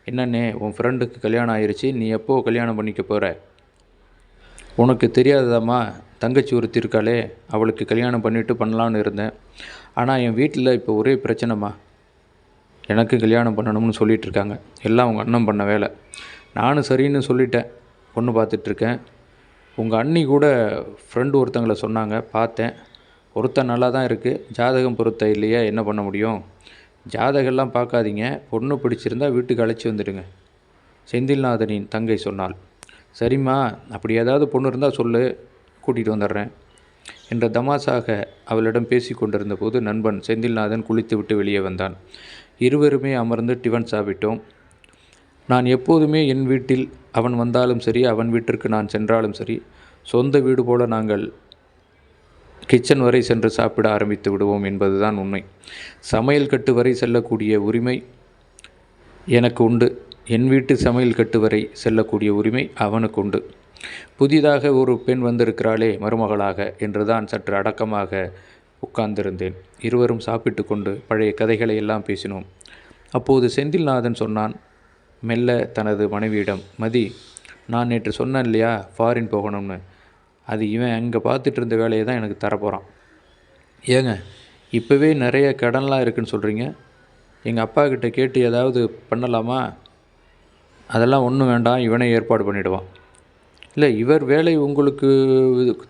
என்னண்ணே உன் ஃப்ரெண்டுக்கு கல்யாணம் ஆயிடுச்சு, நீ எப்போ கல்யாணம் பண்ணிக்க போகிற? உனக்கு தெரியாததாம்மா, தங்கச்சி ஒருத்தி இருக்காளே, அவளுக்கு கல்யாணம் பண்ணிவிட்டு பண்ணலான்னு இருந்தேன். ஆனால் என் வீட்டில் இப்போ ஒரே பிரச்சனைம்மா. எனக்கு கல்யாணம் பண்ணணும்னு சொல்லிகிட்ருக்காங்க. எல்லாம் உங்கள் அண்ணன் பண்ண வேலை. நானும் சரின்னு சொல்லிட்டேன். பொண்ணு பார்த்துட்ருக்கேன். உங்கள் அண்ணி கூட ஃப்ரெண்டு ஒருத்தங்களை சொன்னாங்க, பார்த்தேன். பொருத்தம் நல்லா தான் இருக்குது. ஜாதகம் பொருத்தம் இல்லையா, என்ன பண்ண முடியும்? ஜாதகம்லாம் பார்க்காதீங்க, பொண்ணு பிடிச்சிருந்தால் வீட்டுக்கு அழைச்சி வந்துடுங்க, செந்தில்நாதனின் தங்கை சொன்னாள். சரிம்மா, அப்படி ஏதாவது பொண்ணு இருந்தால் சொல்லு, கூட்டிகிட்டு வந்துடுறேன் என்ற தமாசாக அவளிடம் பேசி கொண்டிருந்த போது நண்பன் செந்தில்நாதன் குளித்துவிட்டு வெளியே வந்தான். இருவருமே அமர்ந்து டிஃபன் சாப்பிட்டோம். நான் எப்போதுமே என் வீட்டில் அவன் வந்தாலும் சரி, அவன் வீட்டிற்கு நான் சென்றாலும் சரி, சொந்த வீடு போல நாங்கள் கிச்சன் வரை சென்று சாப்பிட ஆரம்பித்து விடுவோம் என்பதுதான் உண்மை. சமையல் கட்டு வரை செல்லக்கூடிய உரிமை எனக்கு உண்டு. என் வீட்டு சமையல் கட்டு வரை செல்லக்கூடிய உரிமை அவனுக்கு உண்டு. புதிதாக ஒரு பெண் வந்திருக்கிறாளே மருமகளாக என்றுதான் சற்று அடக்கமாக உட்கார்ந்திருந்தேன். இருவரும் சாப்பிட்டு கொண்டு பழைய கதைகளை எல்லாம் பேசினோம். அப்போது செந்தில்நாதன் சொன்னான் மெல்ல தனது மனைவியிடம், மதி, நான் நேற்று சொன்னேன் இல்லையா ஃபாரின் போகணும்னு, அது இவன் அங்கே பார்த்துட்டு இருந்த வேலையை தான் எனக்கு தரப்போகிறான். ஏங்க, இப்போவே நிறைய கடன்லாம் இருக்குதுன்னு சொல்கிறீங்க. எங்கள் அப்பா கிட்ட கேட்டு ஏதாவது பண்ணலாமா? அதெல்லாம் ஒன்றும் வேண்டாம், இவனே ஏற்பாடு பண்ணிவிடுவான். இல்லை, இவர் வேலை உங்களுக்கு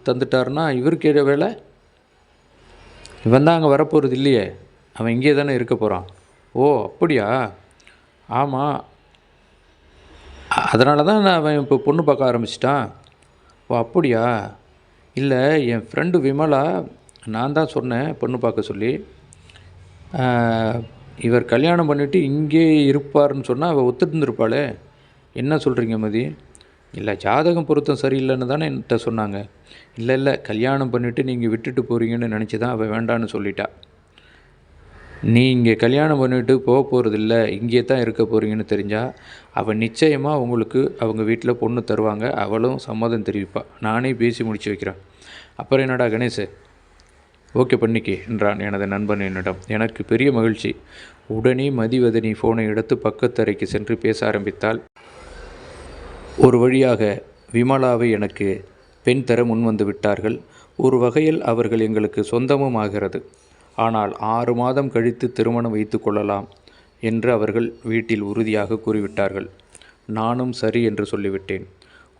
தந்துட்டாருன்னா இவருக்கு ஏதோ வேலை? இவன் தான் அங்கே வரப்போகிறது இல்லையே, அவன் இங்கே தானே இருக்க போகிறான். ஓ அப்படியா? ஆமாம், அதனால தான் அவன் இப்போ பொண்ணு பார்க்க ஆரம்பிச்சிட்டான். ஓ அப்படியா? இல்லை, என் ஃப்ரெண்டு விமலா, நான் தான் சொன்னேன் பொண்ணு பார்க்க சொல்லி. இவர் கல்யாணம் பண்ணிவிட்டு இங்கே இருப்பார்னு சொன்னால் அவள் ஒத்துருந்துருப்பாளே. என்ன சொல்கிறீங்க மதி? இல்லை, ஜாதகம் பொருத்தம் சரியில்லைன்னு தானே என்கிட்ட சொன்னாங்க. இல்லை, கல்யாணம் பண்ணிவிட்டு நீங்கள் விட்டுட்டு போகிறீங்கன்னு நினச்சி தான் அவள் வேண்டான்னு சொல்லிட்டா. நீ இங்கே கல்யாணம் பண்ணிவிட்டு போக போகிறதில்ல, இங்கே தான் இருக்க போகிறீங்கன்னு தெரிஞ்சால் அவள் நிச்சயமாக உங்களுக்கு அவங்க வீட்டில் பொண்ணு தருவாங்க. அவளும் சம்மதம் தெரிவிப்பாள். நானே பேசி முடித்து வைக்கிறேன். அப்புறம் என்னடா கணேஷ், ஓகே பண்ணிக்கே என்றான் எனது நண்பன் என்னிடம். எனக்கு பெரிய மகிழ்ச்சி. உடனே மதிவதனி ஃபோனை எடுத்து பக்கத்தறைக்கு சென்று பேச ஆரம்பித்தாள். ஒரு வழியாக விமலாவை எனக்கு பெண் தர முன்வந்து விட்டார்கள். ஒரு வகையில் அவர்கள் எங்களுக்கு சொந்தமும் ஆகிறது. ஆனால் 6 மாதம் கழித்து திருமணம் வைத்து கொள்ளலாம் என்று அவர்கள் வீட்டில் உறுதியாக கூறிவிட்டார்கள். நானும் சரி என்று சொல்லிவிட்டேன்.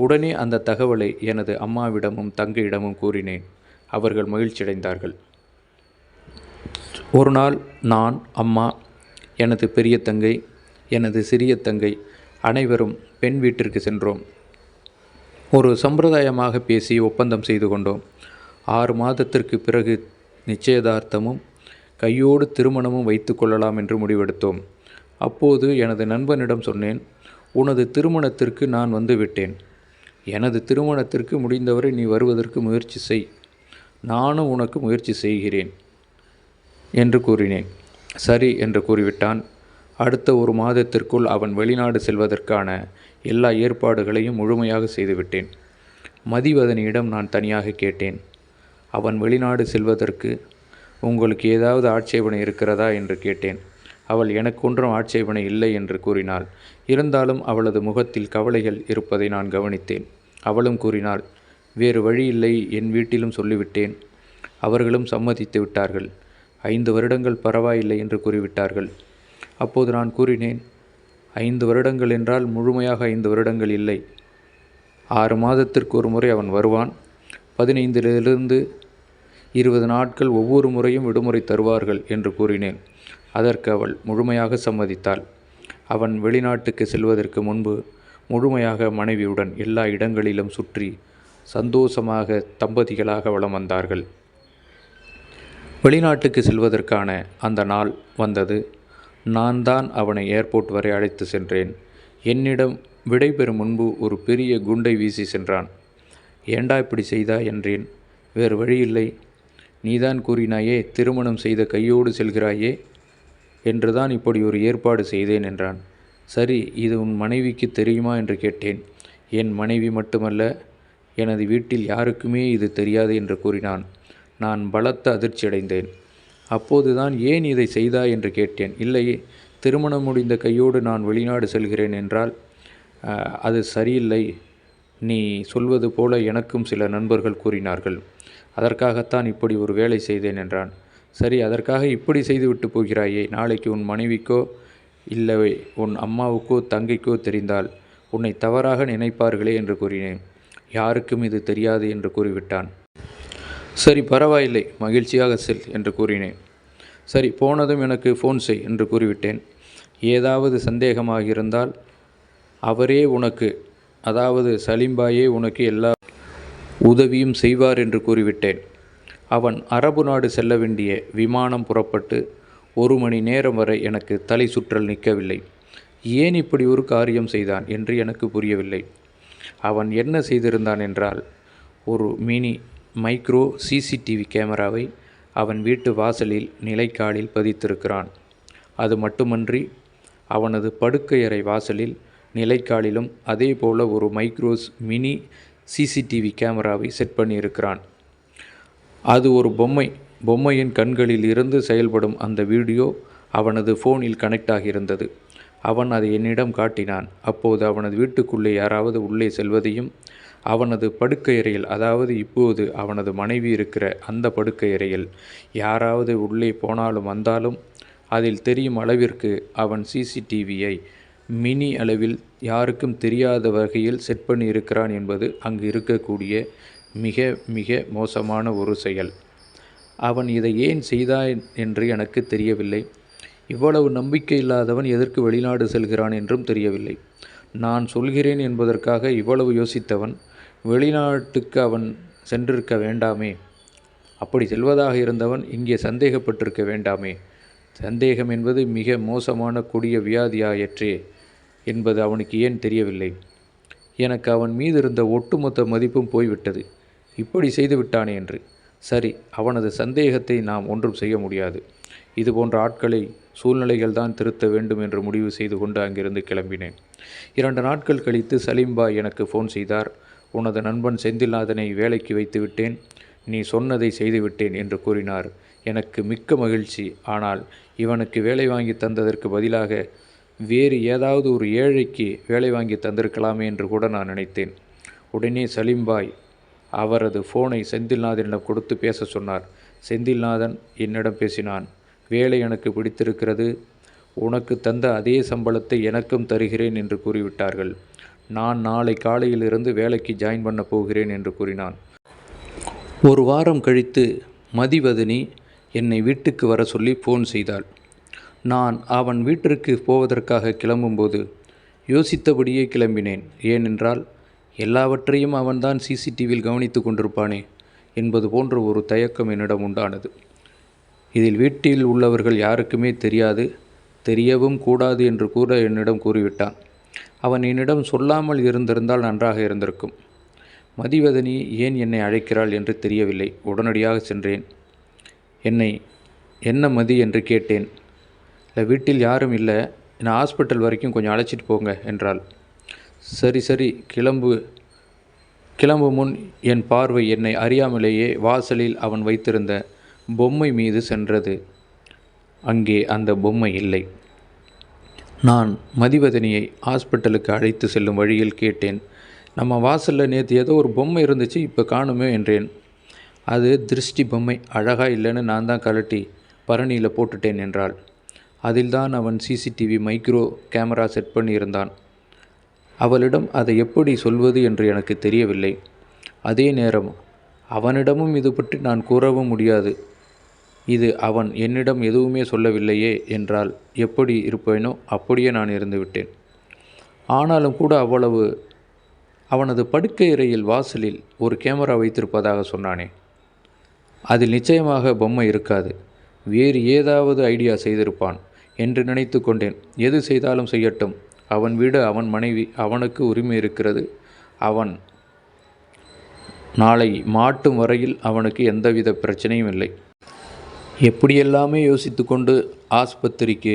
உடனே அந்த தகவலை எனது அம்மாவிடமும் தங்கையிடமும் கூறினேன். அவர்கள் மகிழ்ச்சியடைந்தார்கள். ஒரு நாள் நான், அம்மா, எனது பெரிய தங்கை, எனது சிறிய தங்கை அனைவரும் பெண் வீட்டிற்கு சென்றோம். ஒரு சம்பிரதாயமாக பேசி ஒப்பந்தம் செய்து கொண்டோம். 6 மாதத்திற்கு பிறகு நிச்சயதார்த்தமும் கையோடு திருமணமும் வைத்து கொள்ளலாம் என்று முடிவெடுத்தோம். அப்போது எனது நண்பனிடம் சொன்னேன், உனது திருமணத்திற்கு நான் வந்து விட்டேன். எனது திருமணத்திற்கு முடிந்தவரை நீ வருவதற்கு முயற்சி செய். நானும் உனக்கு முயற்சி செய்கிறேன் என்று கூறினேன். சரி என்று கூறிவிட்டான். அடுத்த 1 மாதத்திற்குள் அவன் வெளிநாடு செல்வதற்கான எல்லா ஏற்பாடுகளையும் முழுமையாக செய்துவிட்டேன். மதிவதனியிடம் நான் தனியாக கேட்டேன். அவன் வெளிநாடு செல்வதற்கு உங்களுக்கு ஏதாவது ஆட்சேபனை இருக்கிறதா என்று கேட்டேன். அவள் எனக்கு ஒன்றும் ஆட்சேபனை இல்லை என்று கூறினாள். இருந்தாலும் அவளது முகத்தில் கவலைகள் இருப்பதை நான் கவனித்தேன். அவளும் கூறினாள், வேறு வழியில்லை, என் வீட்டிலும் சொல்லிவிட்டேன். அவர்களும் சம்மதித்து விட்டார்கள். 5 வருடங்கள் பரவாயில்லை என்று கூறிவிட்டார்கள். அப்போது நான் கூறினேன், 5 வருடங்கள் என்றால் முழுமையாக 5 வருடங்கள் இல்லை. 6 மாதத்திற்கு ஒரு முறை அவன் வருவான். 15 20 நாட்கள் ஒவ்வொரு முறையும் விடுமுறை தருவார்கள் என்று கூறினேன். அதற்கு அவள் முழுமையாக சம்மதித்தாள். அவன் வெளிநாட்டுக்கு செல்வதற்கு முன்பு முழுமையாக மனைவியுடன் எல்லா இடங்களிலும் சுற்றி சந்தோஷமாக தம்பதிகளாக வலம் வந்தார்கள். வெளிநாட்டுக்கு செல்வதற்கான அந்த நாள் வந்தது. நான் தான் அவனை ஏர்போர்ட் வரை அழைத்து சென்றேன். என்னிடம் விடைபெறும் முன்பு ஒரு பெரிய குண்டை வீசி சென்றான். ஏண்டா இப்படி செய்தாய் என்றேன். வேறு வழியில்லை, நீதான் கூறினாயே திருமணம் செய்த கையோடு செல்கிறாயே என்றுதான் இப்படி ஒரு ஏற்பாடு செய்தேன் என்றான். சரி, இது உன் மனைவிக்கு தெரியுமா என்று கேட்டேன். என் மனைவி மட்டுமல்ல, எனது வீட்டில் யாருக்குமே இது தெரியாது என்று கூறினான். நான் பலத்த அதிர்ச்சியடைந்தேன். அப்போதுதான் ஏன் இதை செய்தாய் என்று கேட்டேன். இல்லை, திருமணம் முடிந்த கையோடு நான் வெளிநாடு செல்கிறேன் என்றால் அது சரியில்லை. நீ சொல்வது போல எனக்கும் சில நண்பர்கள் கூறினார்கள். அதற்காகத்தான் இப்படி ஒரு வேலை செய்தேன் என்றான். சரி, அதற்காக இப்படி செய்துவிட்டு போகிறாயே, நாளைக்கு உன் மனைவிக்கோ இல்லை உன் அம்மாவுக்கோ தங்கைக்கோ தெரிந்தால் உன்னை தவறாக நினைப்பார்களே என்று கூறினேன். யாருக்கும் இது தெரியாது என்று கூறிவிட்டான். சரி, பரவாயில்லை, மகிழ்ச்சியாக செல் என்று கூறினேன். சரி, போனதும் எனக்கு ஃபோன் செய் என்று கூறிவிட்டேன். ஏதாவது சந்தேகமாக இருந்தால் அவரே உனக்கு, அதாவது சலீம்பாயே உனக்கு எல்லா உதவியும் செய்வார் என்று கூறிவிட்டேன். அவன் அரபு நாடு செல்ல வேண்டிய விமானம் புறப்பட்டு 1 மணி நேரம் வரை எனக்கு தலை சுற்றல் நிற்கவில்லை. ஏன் இப்படி ஒரு காரியம் செய்தான் என்று எனக்கு புரியவில்லை. அவன் என்ன செய்திருந்தான் என்றால், ஒரு மினி மைக்ரோ சிசிடிவி கேமராவை அவன் வீட்டு வாசலில் நிலைக்காலில் பதித்திருக்கிறான். அது மட்டுமன்றி அவனது படுக்கையறை வாசலில் நிலைக்காலிலும் அதே போல ஒரு மைக்ரோஸ் மினி சிசிடிவி கேமராவை செட் பண்ணியிருக்கிறான். அது ஒரு பொம்மையின் கண்களில் இருந்து செயல்படும் அந்த வீடியோ அவனது ஃபோனில் கனெக்ட் ஆகியிருந்தது. அவன் அதை என்னிடம் காட்டினான். அப்போது அவனது வீட்டுக்குள்ளே யாராவது உள்ளே செல்வதையும், அவனது படுக்கையறையில், அதாவது இப்போது அவனது மனைவி இருக்கிற அந்த படுக்கையறையில் யாராவது உள்ளே போனாலும் வந்தாலும் அதில் தெரியும் அளவிற்கு அவன் சிசிடிவியை மினி அளவில் யாருக்கும் தெரியாத வகையில் செட் பண்ணி இருக்கிறான் என்பது அங்கு இருக்கக்கூடிய மிக மிக மோசமான ஒரு செயல். அவன் இதை ஏன் செய்தான் என்று எனக்கு தெரியவில்லை. இவ்வளவு நம்பிக்கை இல்லாதவன் எதற்கு வெளிநாடு செல்கிறான் என்றும் தெரியவில்லை. நான் சொல்கிறேன் என்பதற்காக இவ்வளவு யோசித்தவன் வெளிநாட்டுக்கு அவன் சென்றிருக்க வேண்டாமே? அப்படி செல்வதாக இருந்தவன் இங்கே சந்தேகப்பட்டிருக்க வேண்டாமே? சந்தேகம் என்பது மிக மோசமான கொடிய வியாதியாயிற்றே என்பது அவனுக்கு ஏன் தெரியவில்லை? எனக்கு அவன் மீது இருந்த ஒட்டுமொத்த மதிப்பும் போய்விட்டது, இப்படி செய்து விட்டானே என்று. சரி, அவனது சந்தேகத்தை நாம் ஒன்றும் செய்ய முடியாது. இதுபோன்ற ஆட்களை சூழ்நிலைகள் தான் திருத்த வேண்டும் என்று முடிவு செய்து கொண்டு அங்கிருந்து கிளம்பினேன். 2 நாட்கள் கழித்து சலீம்பாய் எனக்கு ஃபோன் செய்தார். உனது நண்பன் செந்தில்நாதனை வேலைக்கு வைத்து விட்டேன், நீ சொன்னதை செய்துவிட்டேன் என்று கூறினார். எனக்கு மிக்க மகிழ்ச்சி. ஆனால் இவனுக்கு வேலை வாங்கி தந்ததற்கு பதிலாக வேறு ஏதாவது ஒரு ஏழைக்கு வேலை வாங்கி தந்திருக்கலாமே என்று கூட நான் நினைத்தேன். உடனே சலீம்பாய் அவரது ஃபோனை செந்தில்நாதனிடம் கொடுத்து பேச சொன்னார். செந்தில்நாதன் என்னிடம் பேசினான். வேலை எனக்கு பிடித்திருக்கிறது, உனக்கு தந்த அதே சம்பளத்தை எனக்கும் தருகிறேன் என்று கூறிவிட்டார்கள். நான் நாளை காலையிலிருந்து வேலைக்கு ஜாயின் பண்ண போகிறேன் என்று கூறினான். 1 வாரம் கழித்து மதிவதனி என்னை வீட்டுக்கு வர சொல்லி ஃபோன் செய்தாள். நான் அவன் வீட்டிற்கு போவதற்காக கிளம்பும்போது யோசித்தபடியே கிளம்பினேன். ஏனென்றால் எல்லாவற்றையும் அவன்தான் சிசிடிவியில் கவனித்து கொண்டிருப்பானே என்பது போன்ற ஒரு தயக்கம் என்னிடம் உண்டானது. இதில் வீட்டில் உள்ளவர்கள் யாருக்குமே தெரியாது, தெரியவும் கூடாது என்று கூட என்னிடம் கூறிவிட்டான். அவன் என்னிடம் சொல்லாமல் இருந்திருந்தால் நன்றாக இருந்திருக்கும். மதிவதனி ஏன் என்னை அழைக்கிறாள் என்று தெரியவில்லை. உடனடியாக சென்றேன். என்னை என்ன மதி என்று கேட்டேன். இல்லை, வீட்டில் யாரும் இல்லை, என்னை ஹாஸ்பிட்டல் வரைக்கும் கொஞ்சம் அழைச்சிட்டு போங்க என்றாள். சரி சரி, கிளம்பு முன் என் பார்வை என்னை அறியாமலேயே வாசலில் அவன் வைத்திருந்த பொம்மை மீது சென்றது. அங்கே அந்த பொம்மை இல்லை. நான் மதிவதனியை ஹாஸ்பிட்டலுக்கு அழைத்து செல்லும் வழியில் கேட்டேன். நம்ம வாசலில் நேற்று ஏதோ ஒரு பொம்மை இருந்துச்சு, இப்போ காணுமே என்றேன். அது திருஷ்டி பொம்மை, அழகாக இல்லைன்னு நான் தான் கழட்டி பரணியில் போட்டுட்டேன் என்றாள். அதில்தான் அவன் சிசிடிவி மைக்ரோ கேமரா செட் பண்ணியிருந்தான். அவளிடம் அதை எப்படி சொல்வது என்று எனக்கு தெரியவில்லை. அதே நேரம் அவனிடமும் இது பற்றி நான் கூறவும் முடியாது. இது அவன் என்னிடம் எதுவுமே சொல்லவில்லையே என்றால் எப்படி இருப்பேனோ அப்படியே நான் இருந்துவிட்டேன். ஆனாலும் கூட அவனது படுக்கை அறையில் வாசலில் ஒரு கேமரா வைத்திருப்பதாக சொன்னானே, அதில் நிச்சயமாக பொம்மை இருக்காது, வேறு ஏதாவது ஐடியா செய்திருப்பான் என்று நினைத்து கொண்டேன். எது செய்தாலும் செய்யட்டும், அவன் வீடு, அவன் மனைவி, அவனுக்கு உரிமை இருக்கிறது. அவன் நாளை மாட்டும் வரையில் அவனுக்கு எந்தவித பிரச்சனையும் இல்லை. எப்படியெல்லாமே யோசித்து கொண்டு ஆஸ்பத்திரிக்கு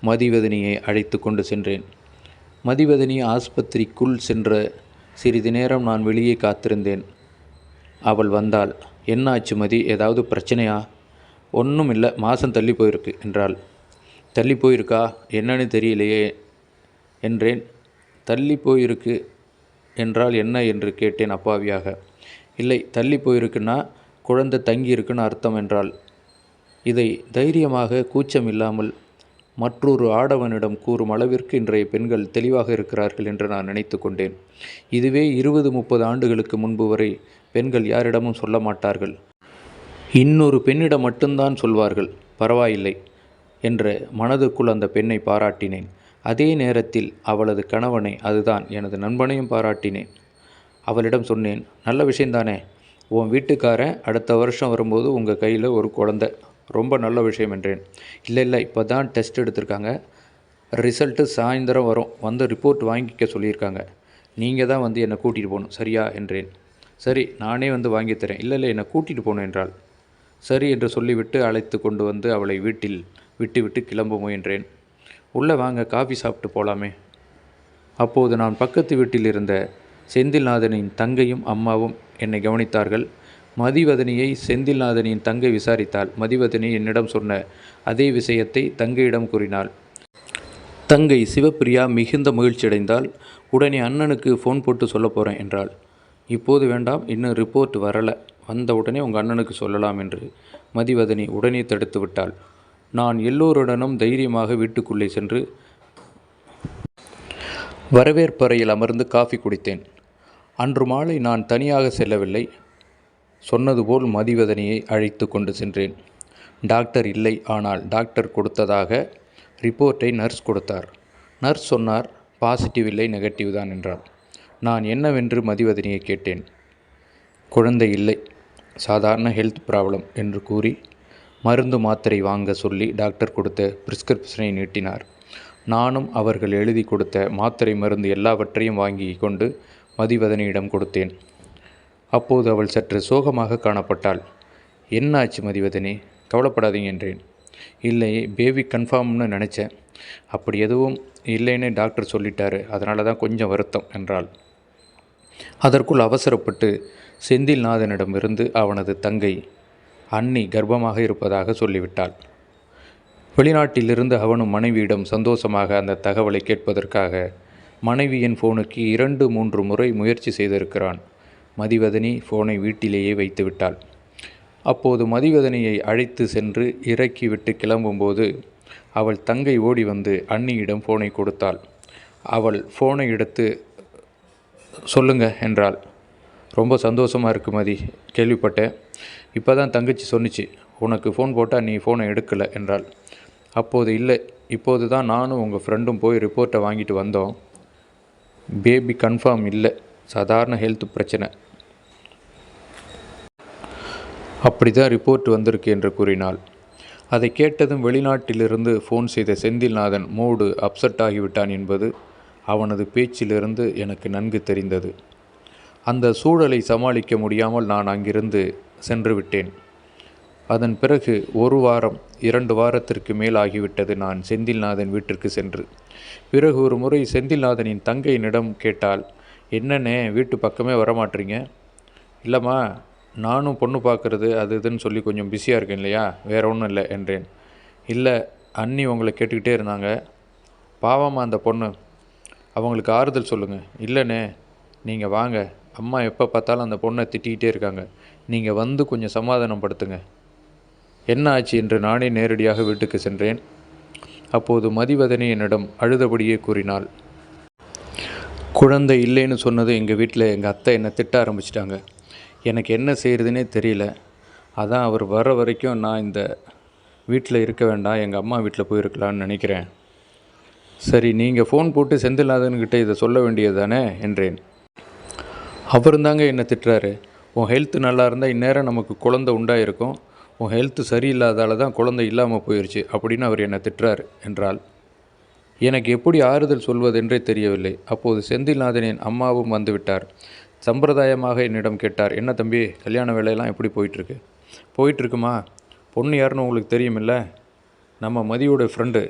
மதிவதனியை அழைத்து கொண்டு சென்றேன். மதிவதனி ஆஸ்பத்திரிக்குள் சென்ற சிறிது நேரம் நான் வெளியே காத்திருந்தேன். அவள் வந்தாள். என்ன ஆச்சு மதி, ஏதாவது பிரச்சனையா? ஒன்றும் இல்லை, மாதம் தள்ளி போயிருக்கு என்றாள். தள்ளி போயிருக்கா? என்னன்னு தெரியலையே என்றேன். தள்ளி போயிருக்கு என்றால் என்ன என்று கேட்டேன் அப்பாவியாக. இல்லை, தள்ளி போயிருக்குன்னா குழந்தை தங்கி இருக்குன்னு அர்த்தம் என்றாள். இதை தைரியமாக கூச்சம் இல்லாமல் மற்றொரு ஆடவனிடம் கூறும் அளவிற்கு இன்றைய பெண்கள் தெளிவாக இருக்கிறார்கள் என்று நான் நினைத்து கொண்டேன். இதுவே 20-30 ஆண்டுகளுக்கு முன்பு வரை பெண்கள் யாரிடமும் சொல்ல மாட்டார்கள். இன்னொரு பெண்ணிடம் மட்டும்தான் சொல்வார்கள். பரவாயில்லை என்ற மனதுக்குள் அந்த பெண்ணை பாராட்டினேன். அதே நேரத்தில் அவளது கணவனை, அதுதான் எனது நண்பனையும் பாராட்டினேன். அவளிடம் சொன்னேன், நல்ல விஷயந்தானே, உன் வீட்டுக்காரன் அடுத்த வருஷம் வரும்போது உங்கள் கையில் ஒரு குழந்தை, ரொம்ப நல்ல விஷயம் என்றேன். இல்லை, இப்போ தான் டெஸ்ட் எடுத்திருக்காங்க, ரிசல்ட்டு சாயந்தரம் வரும், வந்து ரிப்போர்ட் வாங்கிக்க சொல்லியிருக்காங்க, நீங்கள் தான் வந்து என்னை கூட்டிகிட்டு போகணும், சரியா என்றேன். சரி, நானே வந்து வாங்கித்தரேன். இல்லை, என்னை கூட்டிகிட்டு போகணும் என்றாள். சரி என்று சொல்லிவிட்டு அழைத்து கொண்டு வந்து அவளை வீட்டில் விட்டு கிளம்ப முயன்றேன். உள்ளே வாங்க, காஃபி சாப்பிட்டு போகலாமே. அப்போது நான் பக்கத்து வீட்டில் இருந்த செந்தில்நாதனின் தங்கையும் அம்மாவும் என்னை கவனித்தார்கள். மதிவதனியை செந்தில்நாதனின் தங்கை விசாரித்தாள். மதிவதனி என்னிடம் சொன்ன அதே விஷயத்தை தங்கையிடம் கூறினாள். தங்கை சிவப்பிரியா மிகுந்த மகிழ்ச்சியடைந்தாள். உடனே அண்ணனுக்கு ஃபோன் போட்டு சொல்ல போகிறேன் என்றாள். இப்போது வேண்டாம், இன்னும் ரிப்போர்ட் வரலை, வந்த உடனே உங்கள் அண்ணனுக்கு சொல்லலாம் என்று மதிவதனி உடனே தடுத்து விட்டாள். நான் எல்லோருடனும் தைரியமாக வீட்டுக்குள்ளே சென்று வரவேற்பறையில் அமர்ந்து காஃபி குடித்தேன். அன்று மாலை நான் தனியாக செல்லவில்லை. சொன்னது போல் மதிவதனியை அழைத்து கொண்டு சென்றேன். டாக்டர் இல்லை, ஆனால் டாக்டர் கொடுத்ததாக ரிப்போர்ட்டை நர்ஸ் கொடுத்தார். நர்ஸ் சொன்னார், பாசிட்டிவ் இல்லை, நெகட்டிவ் தான் என்றார். நான் என்னவென்று மதிவதனியை கேட்டேன். குழந்தை இல்லை, சாதாரண ஹெல்த் ப்ராப்ளம் என்று கூறி மருந்து மாத்திரை வாங்க சொல்லி டாக்டர் கொடுத்த பிரிஸ்கிரிப்ஷனை நீட்டினார். நானும் அவர்கள் எழுதி கொடுத்த மாத்திரை மருந்து எல்லாவற்றையும் வாங்கி கொண்டு மதிவதனியிடம் கொடுத்தேன். அப்போது அவள் சற்று சோகமாக காணப்பட்டாள். என்ன ஆச்சு மதிவதனி, கவலைப்படாதீங்க என்றேன். இல்லை, பேபி கன்ஃபார்ம்னு நினச்சேன், அப்படி எதுவும் இல்லைன்னு டாக்டர் சொல்லிட்டாரு, அதனால தான் கொஞ்சம் வருத்தம் என்றாள். அதற்குள் அவசரப்பட்டு செந்தில்நாதனிடமிருந்து அவனது தங்கை அண்ணி கர்ப்பமாக இருப்பதாக சொல்லிவிட்டாள். வெளிநாட்டிலிருந்து அவனும் மனைவியிடம் சந்தோஷமாக அந்த தகவலை கேட்பதற்காக மனைவியின் ஃபோனுக்கு 2-3 முறை முயற்சி செய்திருக்கிறான். மதிவதனி ஃபோனை வீட்டிலேயே வைத்து விட்டாள். அப்போது மதிவதனியை அழைத்து சென்று இறக்கிவிட்டு கிளம்பும்போது அவள் தங்கை ஓடி வந்து அண்ணியிடம் ஃபோனை கொடுத்தாள். அவள் ஃபோனை எடுத்து சொல்லுங்க என்றாள். ரொம்ப சந்தோஷமாக இருக்கு மதி, கேள்விப்பட்டேன், இப்போ தான் தங்கச்சி சொன்னிச்சு, உனக்கு ஃபோன் போட்டால் நீ ஃபோனை எடுக்கலை என்றாள். அப்போது இல்லை, இப்போது தான் நானும் உங்கள் ஃப்ரெண்டும் போய் ரிப்போர்ட்டை வாங்கிட்டு வந்தோம், பேபி கன்ஃபார்ம் இல்லை, சாதாரண ஹெல்த் பிரச்சனை, அப்படி தான் ரிப்போர்ட் வந்திருக்கு என்று கூறினாள். அதை கேட்டதும் வெளிநாட்டிலிருந்து ஃபோன் செய்த செந்தில்நாதன் மூடு அப்செட் ஆகிவிட்டான் என்பது அவனது பேச்சிலிருந்து எனக்கு நன்கு தெரிந்தது. அந்த சூழலை சமாளிக்க முடியாமல் நான் அங்கிருந்து சென்று விட்டேன். அதன் பிறகு 1 வாரம் 2 வாரத்திற்கு மேல் ஆகிவிட்டது நான் செந்தில்நாதன் வீட்டிற்கு சென்று. பிறகு ஒரு முறை செந்தில்நாதனின் தங்கையினிடம் கேட்டால், என்னண்ணே வீட்டு பக்கமே வரமாட்டீங்க? இல்லைம்மா, நானும் பொண்ணு பார்க்குறது அது இதுன்னு சொல்லி கொஞ்சம் பிஸியாக இருக்கேன் இல்லையா, வேற ஒன்றும் இல்லை என்றேன். இல்லை, அண்ணி உங்களை கேட்டுக்கிட்டே இருந்தாங்க, பாவமாக அந்த பொண்ணு, அவங்களுக்கு ஆறுதல் சொல்லுங்கள். இல்லைண்ணே, நீங்கள் வாங்க, அம்மா எப்போ பார்த்தாலும் அந்த பொண்ணை திட்டிக்கிட்டே இருக்காங்க, நீங்கள் வந்து கொஞ்சம் சமாதானப்படுத்துங்க. என்ன ஆச்சு என்று நானே நேரடியாக வீட்டுக்கு சென்றேன். அப்போது மதிவதனி என்னிடம் அழுதபடியே கூறினாள், குழந்தை இல்லைன்னு சொன்னது எங்கள் வீட்டில் எங்கள் அத்தை என்னை திட்ட ஆரம்பிச்சிட்டாங்க. எனக்கு என்ன செய்கிறதுனே தெரியல. அதான் அவர் வர வரைக்கும் நான் இந்த வீட்டில் இருக்க வேண்டாம், எங்கள் அம்மா வீட்டில் போயிருக்கலான்னு நினைக்கிறேன். சரி, நீங்கள் ஃபோன் போட்டு செந்தில்நாதன்கிட்ட இதை சொல்ல வேண்டியது தானே என்றேன். அவருந்தாங்க என்னை திட்டுறாரு, உன் ஹெல்த்து நல்லா இருந்தால் இந்நேரம் நமக்கு குழந்தை உண்டாயிருக்கும், உன் ஹெல்த்து சரியில்லாதால தான் குழந்தை இல்லாமல் போயிடுச்சு அப்படின்னு அவர் என்னை திட்டுறாரு என்றாள். எனக்கு எப்படி ஆறுதல் சொல்வதென்றே தெரியவில்லை. அப்போது செந்தில்நாதனின் அம்மாவும் வந்துவிட்டார். சம்பிரதாயமாக என்னிடம் கேட்டார், என்ன தம்பி, கல்யாண வேலையெல்லாம் எப்படி போயிட்டுருக்கு? போயிட்டுருக்குமா? பொண்ணு யாருன்னு உங்களுக்கு தெரியுமில்ல? நம்ம மதியோட ஃப்ரெண்டு.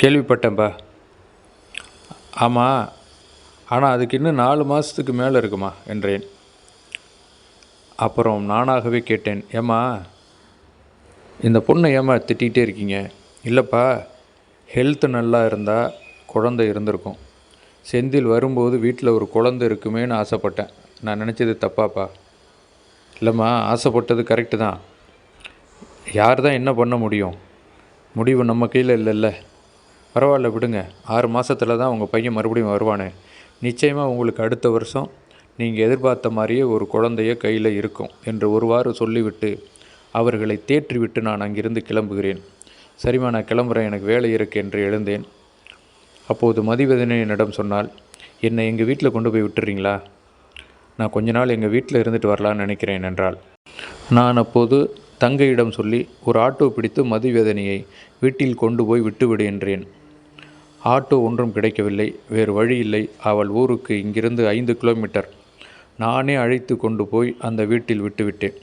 கேள்விப்பட்டேன்பா. ஆமாம், ஆனால் அதுக்கு இன்னும் 4 மாதத்துக்கு மேலே இருக்குமா என்றேன். அப்புறம் நானாகவே கேட்டேன், ஏம்மா இந்த பொண்ணை ஏம்மா திட்டிகிட்டே இருக்கீங்க? இல்லைப்பா, ஹெல்த்து நல்லா இருந்தால் குழந்தை இருந்திருக்கும். செந்தில் வரும்போது வீட்டில் ஒரு குழந்தை இருக்குமேன்னு ஆசைப்பட்டேன். நான் நினச்சது தப்பாப்பா? இல்லைம்மா, ஆசைப்பட்டது கரெக்டு தான். யார் தான் என்ன பண்ண முடியும்? முடிவு நம்ம கையில் இல்லைல்ல. பரவாயில்ல விடுங்க, 6 மாதத்தில் தான் உங்கள் பையன் மறுபடியும் வருவானே. நிச்சயமாக உங்களுக்கு அடுத்த வருஷம் நீங்கள் எதிர்பார்த்த மாதிரியே ஒரு குழந்தைய கையில் இருக்கும் என்று ஒருவாறு சொல்லிவிட்டு அவர்களை தேற்றிவிட்டு நான் அங்கிருந்து கிளம்புகிறேன். சரிம்மா, நான் கிளம்புறேன், எனக்கு வேலை இருக்கு என்று எழுந்தேன். அப்போது மதிவதனி என்னிடம் சொன்னால், என்னை எங்கள் வீட்டில் கொண்டு போய் விட்டுறீங்களா? நான் கொஞ்ச நாள் எங்கள் வீட்டில் இருந்துட்டு வரலான்னு நினைக்கிறேன் என்றாள். நான் அப்போது தங்கையிடம் சொல்லி ஒரு ஆட்டோ பிடித்து மதிவதனியை வீட்டில் கொண்டு போய் விட்டுவிடு என்றேன். ஆட்டோ ஒன்றும் கிடைக்கவில்லை. வேறு வழி இல்லை. அவள் ஊருக்கு இங்கிருந்து 5 கிலோமீட்டர். நானே அழைத்து கொண்டு போய் அந்த வீட்டில் விட்டுவிட்டேன்.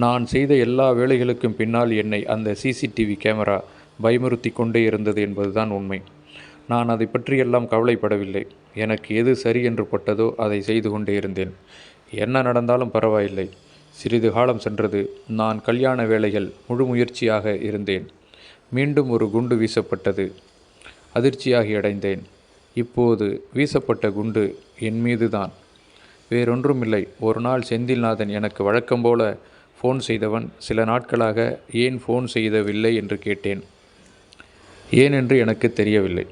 நான் செய்த எல்லா வேலைகளுக்கும் பின்னால் என்னை அந்த சிசிடிவி கேமரா பயமுறுத்தி கொண்டே இருந்தது என்பதுதான் உண்மை. நான் அதை பற்றியெல்லாம் கவலைப்படவில்லை. எனக்கு எது சரி என்று பட்டதோ அதை செய்து கொண்டே இருந்தேன். என்ன நடந்தாலும் பரவாயில்லை. சிறிது காலம் சென்றது. நான் கல்யாண வேலைகள் முழு முயற்சியாக இருந்தேன். மீண்டும் ஒரு குண்டு வீசப்பட்டது. அதிர்ச்சியாகி அடைந்தேன். இப்போது வீசப்பட்ட குண்டு என் மீது தான், வேறொன்றுமில்லை. ஒரு நாள் செந்தில்நாதன் எனக்கு வழக்கம்போல ஃபோன் செய்தவன் சில நாட்களாக ஏன் ஃபோன் செய்தவில்லை என்று கேட்டேன். ஏனென்று எனக்கு தெரியவில்லை.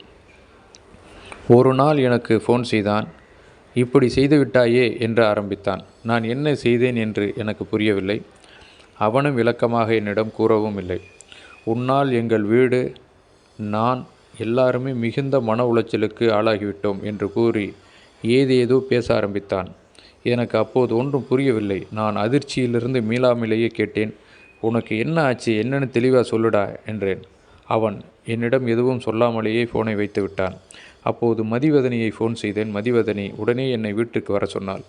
ஒரு நாள் எனக்கு ஃபோன் செய்தான். இப்படி செய்துவிட்டாயே என்று ஆரம்பித்தான். நான் என்ன செய்தேன் என்று எனக்கு புரியவில்லை. அவனும் விளக்கமாக என்னிடம் கூறவும் இல்லை. உன்னால் எங்கள் வீடு, நான் எல்லாருமே மிகுந்த மன உளைச்சலுக்கு ஆளாகிவிட்டோம் என்று கூறி ஏதேதோ பேச ஆரம்பித்தான். எனக்கு அப்போது ஒன்றும் புரியவில்லை. நான் அதிர்ச்சியிலிருந்து மீளாமலேயே கேட்டேன், உனக்கு என்ன ஆச்சு, என்னன்னு தெளிவாக சொல்லுடா என்றேன். அவன் என்னிடம் எதுவும் சொல்லாமலேயே ஃபோனை வைத்து விட்டான். அப்போது மதிவதனியை ஃபோன் செய்தேன். மதிவதனி உடனே என்னை வீட்டுக்கு வர சொன்னாள்.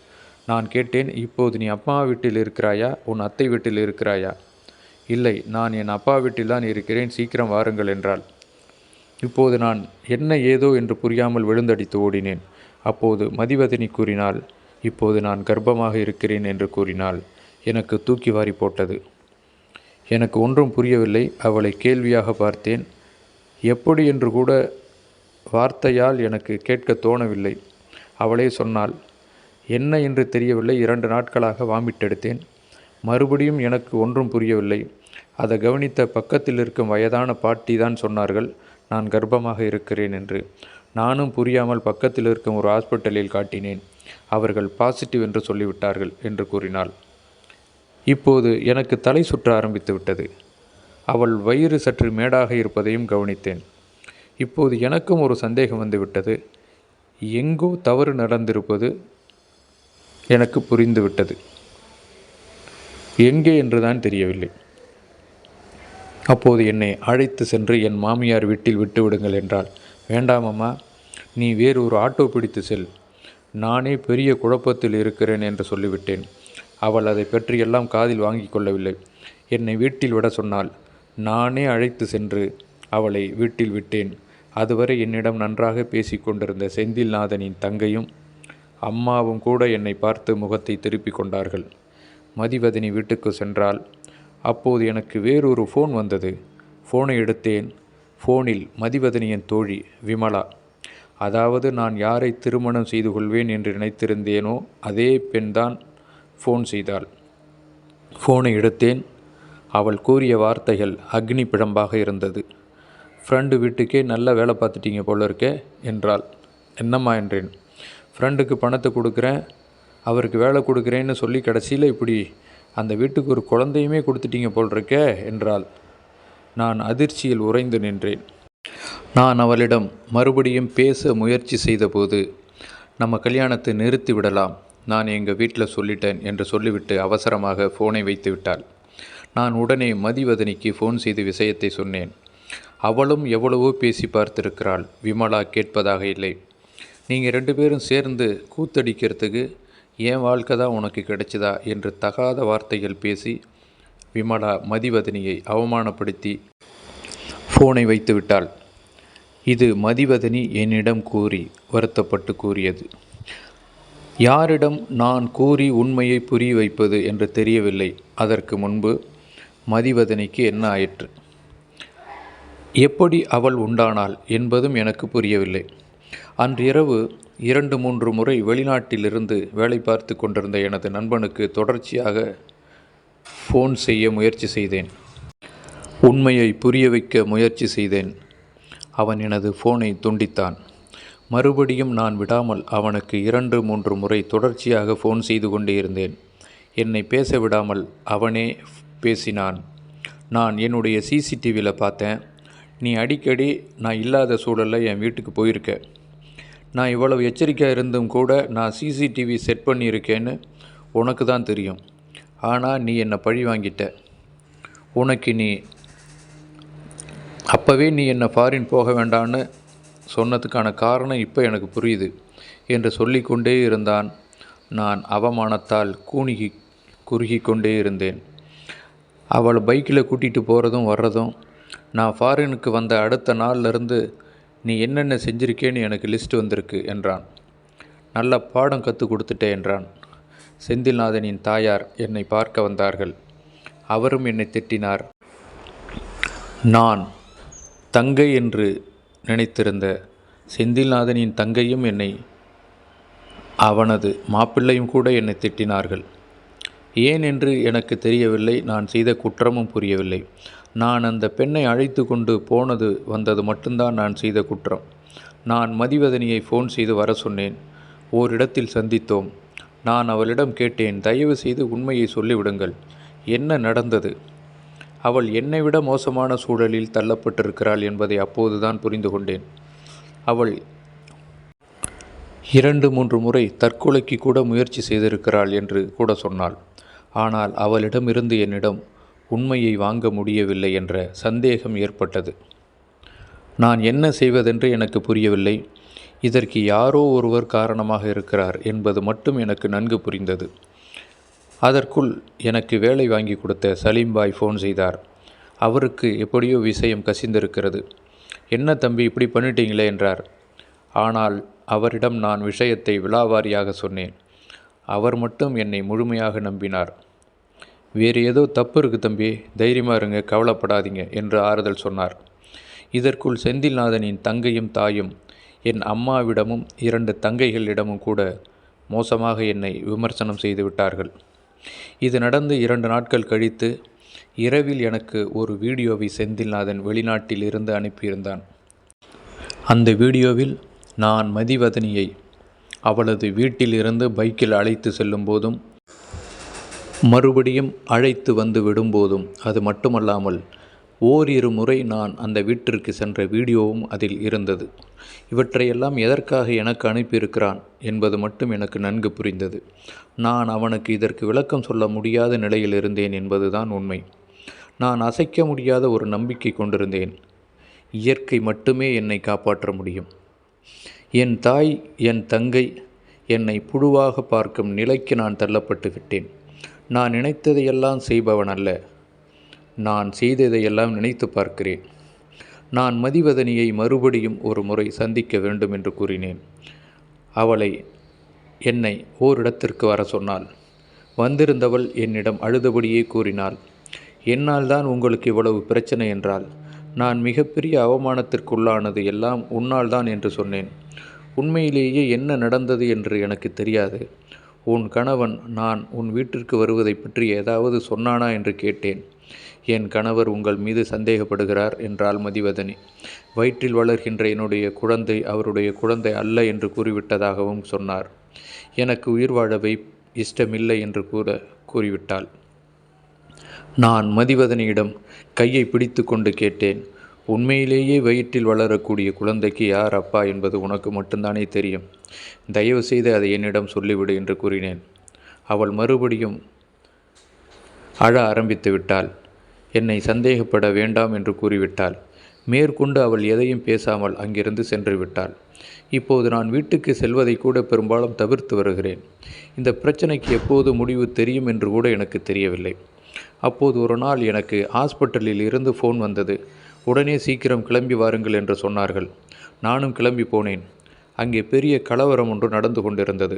நான் கேட்டேன், இப்போது நீ அப்பா வீட்டில் இருக்கிறாயா, உன் அத்தை வீட்டில் இருக்கிறாயா? இல்லை, நான் என் அப்பா வீட்டில்தான் இருக்கிறேன், சீக்கிரம் வாருங்கள் என்றாள். இப்போது நான் என்ன ஏதோ என்று புரியாமல் விழுந்தடித்து ஓடினேன். அப்போது மதிவதனி கூறினாள், இப்போது நான் கர்ப்பமாக இருக்கிறேன் என்று கூறினாள். எனக்கு தூக்கி வாரி போட்டது. எனக்கு ஒன்றும் புரியவில்லை. அவளை கேள்வியாக பார்த்தேன். எப்படி என்று கூட வார்த்தையால் எனக்கு கேட்க தோணவில்லை. அவளே சொன்னாள், என்ன என்று தெரியவில்லை, 2 நாட்களாக வாமிட் எடுத்தேன். மறுபடியும் எனக்கு ஒன்றும் புரியவில்லை. அதை கவனித்த பக்கத்தில் இருக்கும் வயதான பாட்டி தான் சொன்னார்கள், நான் கர்ப்பமாக இருக்கிறேன் என்று. நானும் புரியாமல் பக்கத்தில் இருக்கும் ஒரு ஹாஸ்பிட்டலில் காட்டினேன். அவர்கள் பாசிட்டிவ் என்று சொல்லிவிட்டார்கள் என்று கூறினாள். இப்போது எனக்கு தலை சுற்ற ஆரம்பித்து விட்டது. அவள் வயிறு சற்று மேடாக இருப்பதையும் கவனித்தேன். இப்போது எனக்கும் ஒரு சந்தேகம் வந்துவிட்டது. எங்கோ தவறு நடந்திருப்பது எனக்கு புரிந்துவிட்டது. எங்கே என்றுதான் தெரியவில்லை. அப்போது என்னை அழைத்து சென்று என் மாமியார் வீட்டில் விட்டுவிடுங்கள் என்றாள். வேண்டாம் அம்மா, நீ வேறு ஒரு ஆட்டோ பிடித்து செல். நானே பெரிய குழப்பத்தில் இருக்கிறேன் என்று சொல்லிவிட்டேன். அவள் அதை பற்றியெல்லாம் காதில் வாங்கி கொள்ளவில்லை. என்னை வீட்டில் விட சொன்னாள். நானே அழைத்து சென்று அவளை வீட்டில் விட்டேன். அதுவரை என்னிடம் நன்றாக பேசி கொண்டிருந்த செந்தில்நாதனின் தங்கையும் அம்மாவும் கூட என்னை பார்த்து முகத்தை திருப்பி கொண்டார்கள். மதிவதனி வீட்டுக்கு சென்றால் அப்போது எனக்கு வேறொரு ஃபோன் வந்தது. ஃபோனை எடுத்தேன். ஃபோனில் மதிவதனியின் தோழி விமலா, அதாவது நான் யாரை திருமணம் செய்து கொள்வேன் என்று நினைத்திருந்தேனோ அதே பெண்தான் ஃபோன் செய்தாள். ஃபோனை எடுத்தேன். அவள் கூறிய வார்த்தைகள் அக்னி பிழம்பாக இருந்தது. ஃப்ரெண்டு வீட்டுக்கே நல்ல வேலை பார்த்துட்டீங்க போல இருக்கே என்றாள். என்னம்மா என்றேன். ஃப்ரெண்டுக்கு பணத்தை கொடுக்குறேன், அவருக்கு வேலை கொடுக்குறேன்னு சொல்லி கடைசியில் இப்படி அந்த வீட்டுக்கு ஒரு குழந்தையுமே கொடுத்துட்டீங்க போல் இருக்கே என்றாள். நான் அதிர்ச்சியில் உறைந்து நின்றேன். நான் அவளிடம் மறுபடியும் பேச முயற்சி செய்தபோது, நம்ம கல்யாணத்தை நிறுத்தி விடலாம், நான் எங்கள் வீட்டில் சொல்லிட்டேன் என்று சொல்லிவிட்டு அவசரமாக ஃபோனை வைத்து விட்டாள். நான் உடனே மதிவதனிக்கு ஃபோன் செய்து விஷயத்தை சொன்னேன். அவளும் எவ்வளவோ பேசி பார்த்திருக்கிறாள். விமலா கேட்பதாக இல்லை. நீங்கள் 2 பேரும் சேர்ந்து கூத்தடிக்கிறதுக்கு என் வாழ்க்கை தான் உனக்கு கிடைச்சதா என்று தகாத வார்த்தைகள் பேசி விமலா மதிவதனியை அவமானப்படுத்தி ஃபோனை வைத்து விட்டாள். இது மதிவதனி என்னிடம் கூறி வருத்தப்பட்டு கூறியது. யாரிடம் நான் கூறி உண்மையை புரிய வைப்பது என்று தெரியவில்லை. அதற்கு முன்பு மதிவதனிக்கு என்ன ஆயிற்று, எப்படி அவள் உண்டானாள் என்பதும் எனக்கு புரியவில்லை. அன்றிரவு 2-3 முறை வெளிநாட்டிலிருந்து வேலை பார்த்து கொண்டிருந்த எனது நண்பனுக்கு தொடர்ச்சியாக ஃபோன் செய்ய முயற்சி செய்தேன். உண்மையை புரிய வைக்க முயற்சி செய்தேன். அவன் எனது ஃபோனை துண்டித்தான். மறுபடியும் நான் விடாமல் அவனுக்கு 2-3 முறை தொடர்ச்சியாக ஃபோன் செய்து கொண்டே இருந்தேன். என்னை பேச விடாமல் அவனே பேசினான். நான் என்னுடைய சிசிடிவியில் பார்த்தேன். நீ அடிக்கடி நான் இல்லாத சூழலில் என் வீட்டுக்கு போயிருக்க. நான் இவ்வளவு எச்சரிக்கையாக இருந்தும் கூட நான் சிசிடிவி செட் பண்ணியிருக்கேன்னு உனக்கு தான் தெரியும். ஆனால் நீ என்னை பழி வாங்கிட்ட. உனக்கு அப்போவே நீ என்னை ஃபாரின் போக வேண்டான்னு சொன்னதுக்கான காரணம் இப்போ எனக்கு புரியுது என்று சொல்லிக்கொண்டே இருந்தான். நான் அவமானத்தால் குறுகி கொண்டே இருந்தேன். அவளை பைக்கில் கூட்டிகிட்டு போகிறதும் வர்றதும், நான் ஃபாரினுக்கு வந்த அடுத்த நாள்லேருந்து நீ என்னென்ன செஞ்சிருக்கேன்னு எனக்கு லிஸ்ட் வந்திருக்கு என்றான். நல்ல பாடம் கற்றுக் கொடுத்துட்டே என்றான். செந்தில்நாதனின் தாயார் என்னை பார்க்க வந்தார்கள். அவரும் என்னை திட்டினார். நான் தங்கை என்று நினைத்திருந்த செந்தில்நாதனின் தங்கையும் அவனது மாப்பிள்ளையும் கூட என்னை திட்டினார்கள். ஏன் என்று எனக்கு தெரியவில்லை. நான் செய்த குற்றமும் புரியவில்லை. நான் அந்த பெண்ணை அழைத்து கொண்டு போனது வந்தது மட்டும்தான் நான் செய்த குற்றம். நான் மதிவதனியை ஃபோன் செய்து வர சொன்னேன். ஓரிடத்தில் சந்தித்தோம். நான் அவளிடம் கேட்டேன், தயவு செய்து உண்மையை சொல்லிவிடுங்கள், என்ன நடந்தது? அவள் என்னை விட மோசமான சூழலில் தள்ளப்பட்டிருக்கிறாள் என்பதை அப்போதுதான் புரிந்து கொண்டேன். அவள் 2-3 முறை தற்கொலைக்கு கூட முயற்சி செய்திருக்கிறாள் என்று கூட சொன்னாள். ஆனால் அவளிடமிருந்து என்னிடம் உண்மையை வாங்க முடியவில்லை என்ற சந்தேகம் ஏற்பட்டது. நான் என்ன செய்வதென்று எனக்கு புரியவில்லை. இதற்கு யாரோ ஒருவர் காரணமாக இருக்கிறார் என்பது மட்டும் எனக்கு நன்கு புரிந்தது. அதற்குள் எனக்கு வேலை வாங்கி கொடுத்த சலீம்பாய் ஃபோன் செய்தார். அவருக்கு எப்படியோ விஷயம் கசிந்திருக்கிறது. என்ன தம்பி இப்படி பண்ணிட்டீங்களே என்றார். ஆனால் அவரிடம் நான் விஷயத்தை விலாவாரியாக சொன்னேன். அவர் மட்டும் என்னை முழுமையாக நம்பினார். வேறு ஏதோ தப்பு இருக்குது தம்பி, தைரியமாக இருங்க, கவலைப்படாதீங்க என்று ஆறுதல் சொன்னார். இதற்குள் செந்தில்நாதனின் தங்கையும் தாயும் என் அம்மாவிடமும் 2 தங்கைகளிடமும் கூட மோசமாக என்னை விமர்சனம் செய்து விட்டார்கள். இது நடந்து 2 நாட்கள் கழித்து இரவில் எனக்கு ஒரு வீடியோவை செந்தில்நாதன் வெளிநாட்டில் இருந்து அனுப்பியிருந்தான். அந்த வீடியோவில் நான் மதிவதனியை அவளது வீட்டில் இருந்து பைக்கில் அழைத்து செல்லும் போதும் மறுபடியும் அழைத்து வந்து விடும்போதும், அது மட்டுமல்லாமல் ஓரிரு முறை நான் அந்த வீட்டிற்கு சென்ற வீடியோவும் அதில் இருந்தது. இவற்றையெல்லாம் எதற்காக எனக்கு அனுப்பியிருக்கிறான் என்பது மட்டும் எனக்கு நன்கு புரிந்தது. நான் அவனுக்கு இதற்கு விளக்கம் சொல்ல முடியாத நிலையில் இருந்தேன் என்பதுதான் உண்மை. நான் அசைக்க முடியாத ஒரு நம்பிக்கை கொண்டிருந்தேன். இயற்கை மட்டுமே என்னை காப்பாற்ற முடியும். என் தாய், என் தங்கை என்னை புழுவாக பார்க்கும் நிலைக்கு நான் தள்ளப்பட்டு விட்டேன். நான் நினைத்ததையெல்லாம் செய்பவன் அல்ல. நான் செய்ததையெல்லாம் நினைத்து பார்க்கிறேன். நான் மதிவதனியை மறுபடியும் ஒரு முறை சந்திக்க வேண்டும் என்று கூறினேன். என்னை ஓரிடத்திற்கு வர சொன்னாள். வந்திருந்தவள் என்னிடம் அழுதபடியே கூறினாள், என்னால் தான் உங்களுக்கு இவ்வளவு பிரச்சனை என்றால், நான் மிகப்பெரிய அவமானத்திற்குள்ளானது எல்லாம் உன்னால் தான் என்று சொன்னேன். உண்மையிலேயே என்ன நடந்தது என்று எனக்கு தெரியாது. உன் கணவன் நான் உன் வீட்டிற்கு வருவதை பற்றி ஏதாவது சொன்னானா என்று கேட்டேன். என் கணவர் உங்கள் மீது சந்தேகப்படுகிறார் என்றாள் மதிவதனி. வயிற்றில் வளர்கின்ற என்னுடைய குழந்தை அவருடைய குழந்தை அல்ல என்று கூறிவிட்டதாகவும் சொன்னார். எனக்கு உயிர் வாழவை இஷ்டமில்லை என்று கூறிவிட்டாள். நான் மதிவதனியிடம் கையை பிடித்து கொண்டு கேட்டேன், உண்மையிலேயே வயிற்றில் வளரக்கூடிய குழந்தைக்கு யார் அப்பா என்பது உனக்கு மட்டும்தானே தெரியும். தயவு செய்து அதை என்னிடம் சொல்லிவிடு என்று கூறினேன். அவள் மறுபடியும் அழ ஆரம்பித்து விட்டாள். என்னை சந்தேகப்பட வேண்டாம் என்று கூறிவிட்டாள். மேற்கொண்டு அவள் எதையும் பேசாமல் அங்கிருந்து சென்று விட்டாள். இப்போது நான் வீட்டுக்கு செல்வதை கூட பெரும்பாலும் தவிர்த்து வருகிறேன். இந்த பிரச்சனைக்கு எப்போது முடிவு தெரியும் என்று கூட எனக்கு தெரியவில்லை. அப்போது ஒரு நாள் எனக்கு ஹாஸ்பிட்டலில் இருந்து ஃபோன் வந்தது. உடனே சீக்கிரம் கிளம்பி வாருங்கள் என்று சொன்னார்கள். நானும் கிளம்பி போனேன். அங்கே பெரிய கலவரம் ஒன்று நடந்து கொண்டிருந்தது.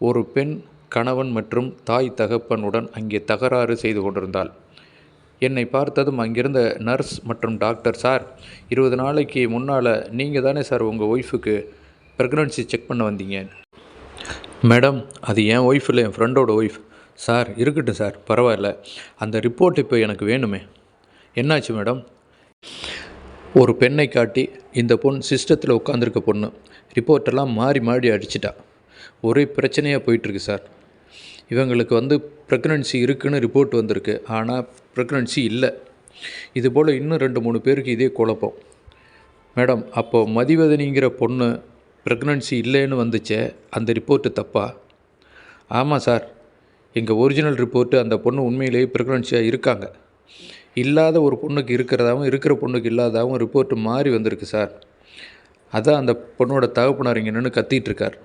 ஒரு பெண் கணவன் மற்றும் தாய் தகப்பனுடன் அங்கே தகராறு செய்து கொண்டிருந்தாள். என்னை பார்த்ததும் அங்கிருந்த நர்ஸ் மற்றும் டாக்டர், சார் 20 நாளைக்கு முன்னால் நீங்கள் தானே சார் உங்கள் ஒய்ஃபுக்கு ப்ரெக்னன்சி செக் பண்ண வந்தீங்க? மேடம், அது என் ஒய்ஃப் இல்லை, என் ஃப்ரெண்டோட ஒய்ஃப். சார் இருக்கட்டும் சார், பரவாயில்ல, அந்த ரிப்போர்ட் இப்போ எனக்கு வேணுமே. என்னாச்சு மேடம்? ஒரு பெண்ணை காட்டி, இந்த பொண்ணு சிஸ்டத்தில் உட்காந்துருக்க பொண்ணு, ரிப்போர்ட்டெல்லாம் மாறி மாறி அடிச்சிட்டா. ஒரே பிரச்சனையாக போயிட்டுருக்கு சார். இவங்களுக்கு ப்ரெக்னன்சி இருக்குன்னு ரிப்போர்ட் வந்திருக்கு, ஆனால் ப்ரெக்னன்சி இல்லை. இதுபோல் இன்னும் 2-3 பேருக்கு இதே குழப்பம். மேடம், அப்போது மதிவதனிங்கிற பொண்ணு ப்ரெக்னன்சி இல்லைன்னு வந்துச்சே, அந்த ரிப்போர்ட்டு தப்பா? ஆமாம் சார், எங்கள் ஒரிஜினல் ரிப்போர்ட்டு அந்த பொண்ணு உண்மையிலேயே ப்ரெக்னன்சியாக இருக்காங்க. இல்லாத ஒரு பொண்ணுக்கு இருக்கிறதாகவும் இருக்கிற பொண்ணுக்கு இல்லாதாகவும் ரிப்போர்ட்டு மாறி வந்திருக்கு சார். அதான் அந்த பொண்ணோட தகப்பனார் இங்கே நின்று கத்திகிட்ருக்கார்.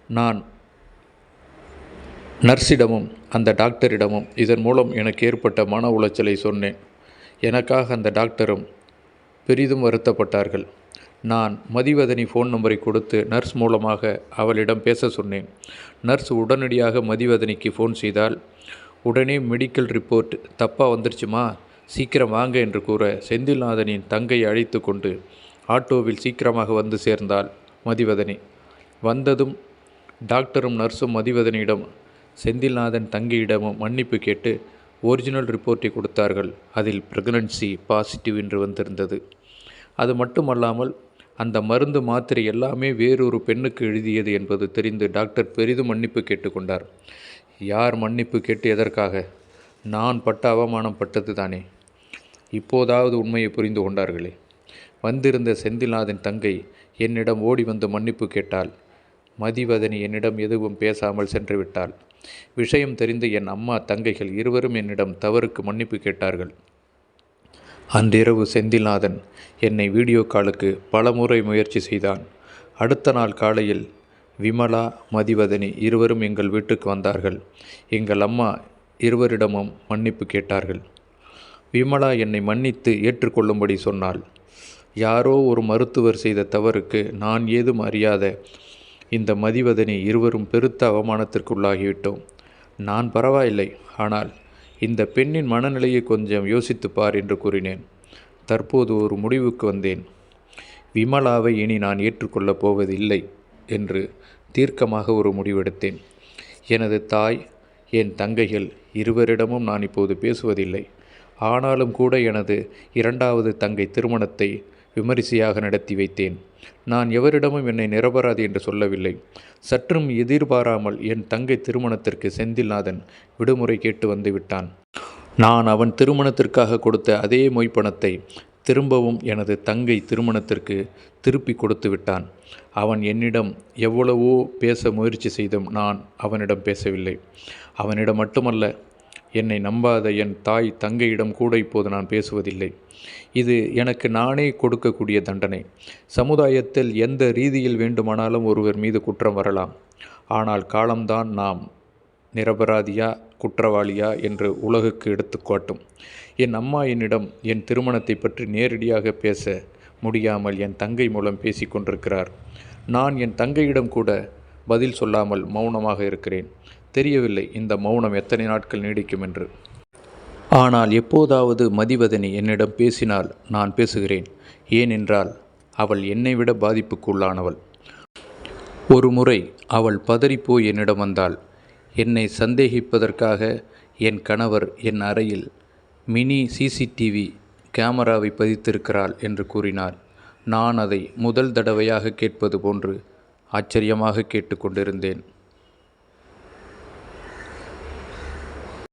நான் நர்ஸிடமும் அந்த டாக்டரிடமும் இதன் மூலம் எனக்கு ஏற்பட்ட மன உளைச்சலை சொன்னேன். எனக்காக அந்த டாக்டரும் பெரிதும் வருத்தப்பட்டார்கள். நான் மதிவதனி ஃபோன் நம்பரை கொடுத்து நர்ஸ் மூலமாக அவளிடம் பேச சொன்னேன். நர்ஸ் உடனடியாக மதிவதனிக்கு ஃபோன் செய்தால், உடனே மெடிக்கல் ரிப்போர்ட் தப்பாக வந்துருச்சுமா, சீக்கிரம் வாங்க என்று கூற செந்தில்நாதனின் தங்கையை அழைத்து கொண்டு ஆட்டோவில் சீக்கிரமாக வந்து சேர்ந்தாள் மதிவதனி. வந்ததும் டாக்டரும் நர்ஸும் மதிவதனியிடம் செந்தில்நாதன் தங்கையிடமும் மன்னிப்பு கேட்டு ஒரிஜினல் ரிப்போர்ட்டை கொடுத்தார்கள். அதில் ப்ரெக்னன்சி பாசிட்டிவ் என்று வந்திருந்தது. அது மட்டுமல்லாமல் அந்த மருந்து மாத்திரை எல்லாமே வேறொரு பெண்ணுக்கு எழுதியது என்பது தெரிந்து டாக்டர் பெரிதும் மன்னிப்பு கேட்டுக்கொண்டார். யார் மன்னிப்பு கேட்டு எதற்காக? நான் பட்ட அவமானம் பட்டது தானே. இப்போதாவது உண்மையை புரிந்து கொண்டார்களே. வந்திருந்த செந்தில்நாதன் தங்கை என்னிடம் ஓடி வந்து மன்னிப்பு கேட்டாள். மதிவதனி என்னிடம் எதுவும் பேசாமல் சென்று விட்டாள். விஷயம் தெரிந்து என் அம்மா தங்கைகள் இருவரும் என்னிடம் தவறுக்கு மன்னிப்பு கேட்டார்கள். அன்றிரவு செந்தில்நாதன் என்னை வீடியோ காலுக்கு பலமுறை முயற்சி செய்தான். அடுத்த நாள் காலையில் விமலா, மதிவதனி இருவரும் எங்கள் வீட்டுக்கு வந்தார்கள். எங்கள் அம்மா இருவரிடமும் மன்னிப்பு கேட்டார்கள். விமலா என்னை மன்னித்து ஏற்றுக்கொள்ளும்படி சொன்னாள். யாரோ ஒரு மருத்துவர் செய்த தவறுக்கு நான் ஏதும் அறியாத இந்த மதிவதனி இருவரும் பெருத்த அவமானத்திற்குள்ளாகிவிட்டோம். நான் பரவாயில்லை, ஆனால் இந்த பெண்ணின் மனநிலையை கொஞ்சம் யோசித்துப்பார் என்று கூறினேன். தற்போது ஒரு முடிவுக்கு வந்தேன். விமலாவை இனி நான் ஏற்றுக்கொள்ளப் போவதில்லை என்று தீர்க்கமாக ஒரு முடிவெடுத்தேன். எனது தாய், என் தங்கைகள் இருவரிடமும் நான் இப்போது பேசுவதில்லை. ஆனாலும் கூட எனது 2வது தங்கை திருமணத்தை விமரிசையாக நடத்தி வைத்தேன். நான் எவரிடமும் என்னை நிரபராதி என்று சொல்லவில்லை. சற்றும் எதிர்பாராமல் என் தங்கை திருமணத்திற்கு செந்தில்நாதன் விடுமுறை கேட்டு வந்து விட்டான். நான் அவன் திருமணத்திற்காக கொடுத்த அதே மொய்ப்பணத்தை திரும்பவும் எனது தங்கை திருமணத்திற்கு திருப்பி கொடுத்து விட்டான். அவன் என்னிடம் எவ்வளவோ பேச முயற்சி செய்தும் நான் அவனிடம் பேசவில்லை. அவனிடம் மட்டுமல்ல, என்னை நம்பாத என் தாய் தங்கையிடம் கூட இப்போது நான் பேசுவதில்லை. இது எனக்கு நானே கொடுக்கக்கூடிய தண்டனை. சமுதாயத்தில் எந்த ரீதியில் வேண்டுமானாலும் ஒருவர் மீது குற்றம் வரலாம். ஆனால் காலம்தான் நாம் நிரபராதியா குற்றவாளியா என்று உலகுக்கு எடுத்துக்காட்டும். என் அம்மா என்னிடம் என் திருமணத்தை பற்றி நேரடியாக பேச முடியாமல் என் தங்கை மூலம் பேசி கொண்டிருக்கிறார். நான் என் தங்கையிடம் கூட பதில் சொல்லாமல் மௌனமாக இருக்கிறேன். தெரியவில்லை இந்த மௌனம் எத்தனை நாட்கள் நீடிக்கும் என்று. ஆனால் எப்போதாவது மதிவதனி என்னிடம் பேசினால் நான் பேசுகிறேன். ஏனென்றால் அவள் என்னை விட பாதிப்புக்கு உள்ளானவள். ஒரு முறை அவள் பதறிப்போய் என்னிடம் வந்தாள். என்னை சந்தேகிப்பதற்காக என் கணவர் என் அறையில் மினி சிசிடிவி கேமராவை பதித்திருக்கிறாள் என்று கூறினாள். நான் அதை முதல் தடவையாக கேட்பது போன்று ஆச்சரியமாக கேட்டுக்கொண்டிருந்தேன்.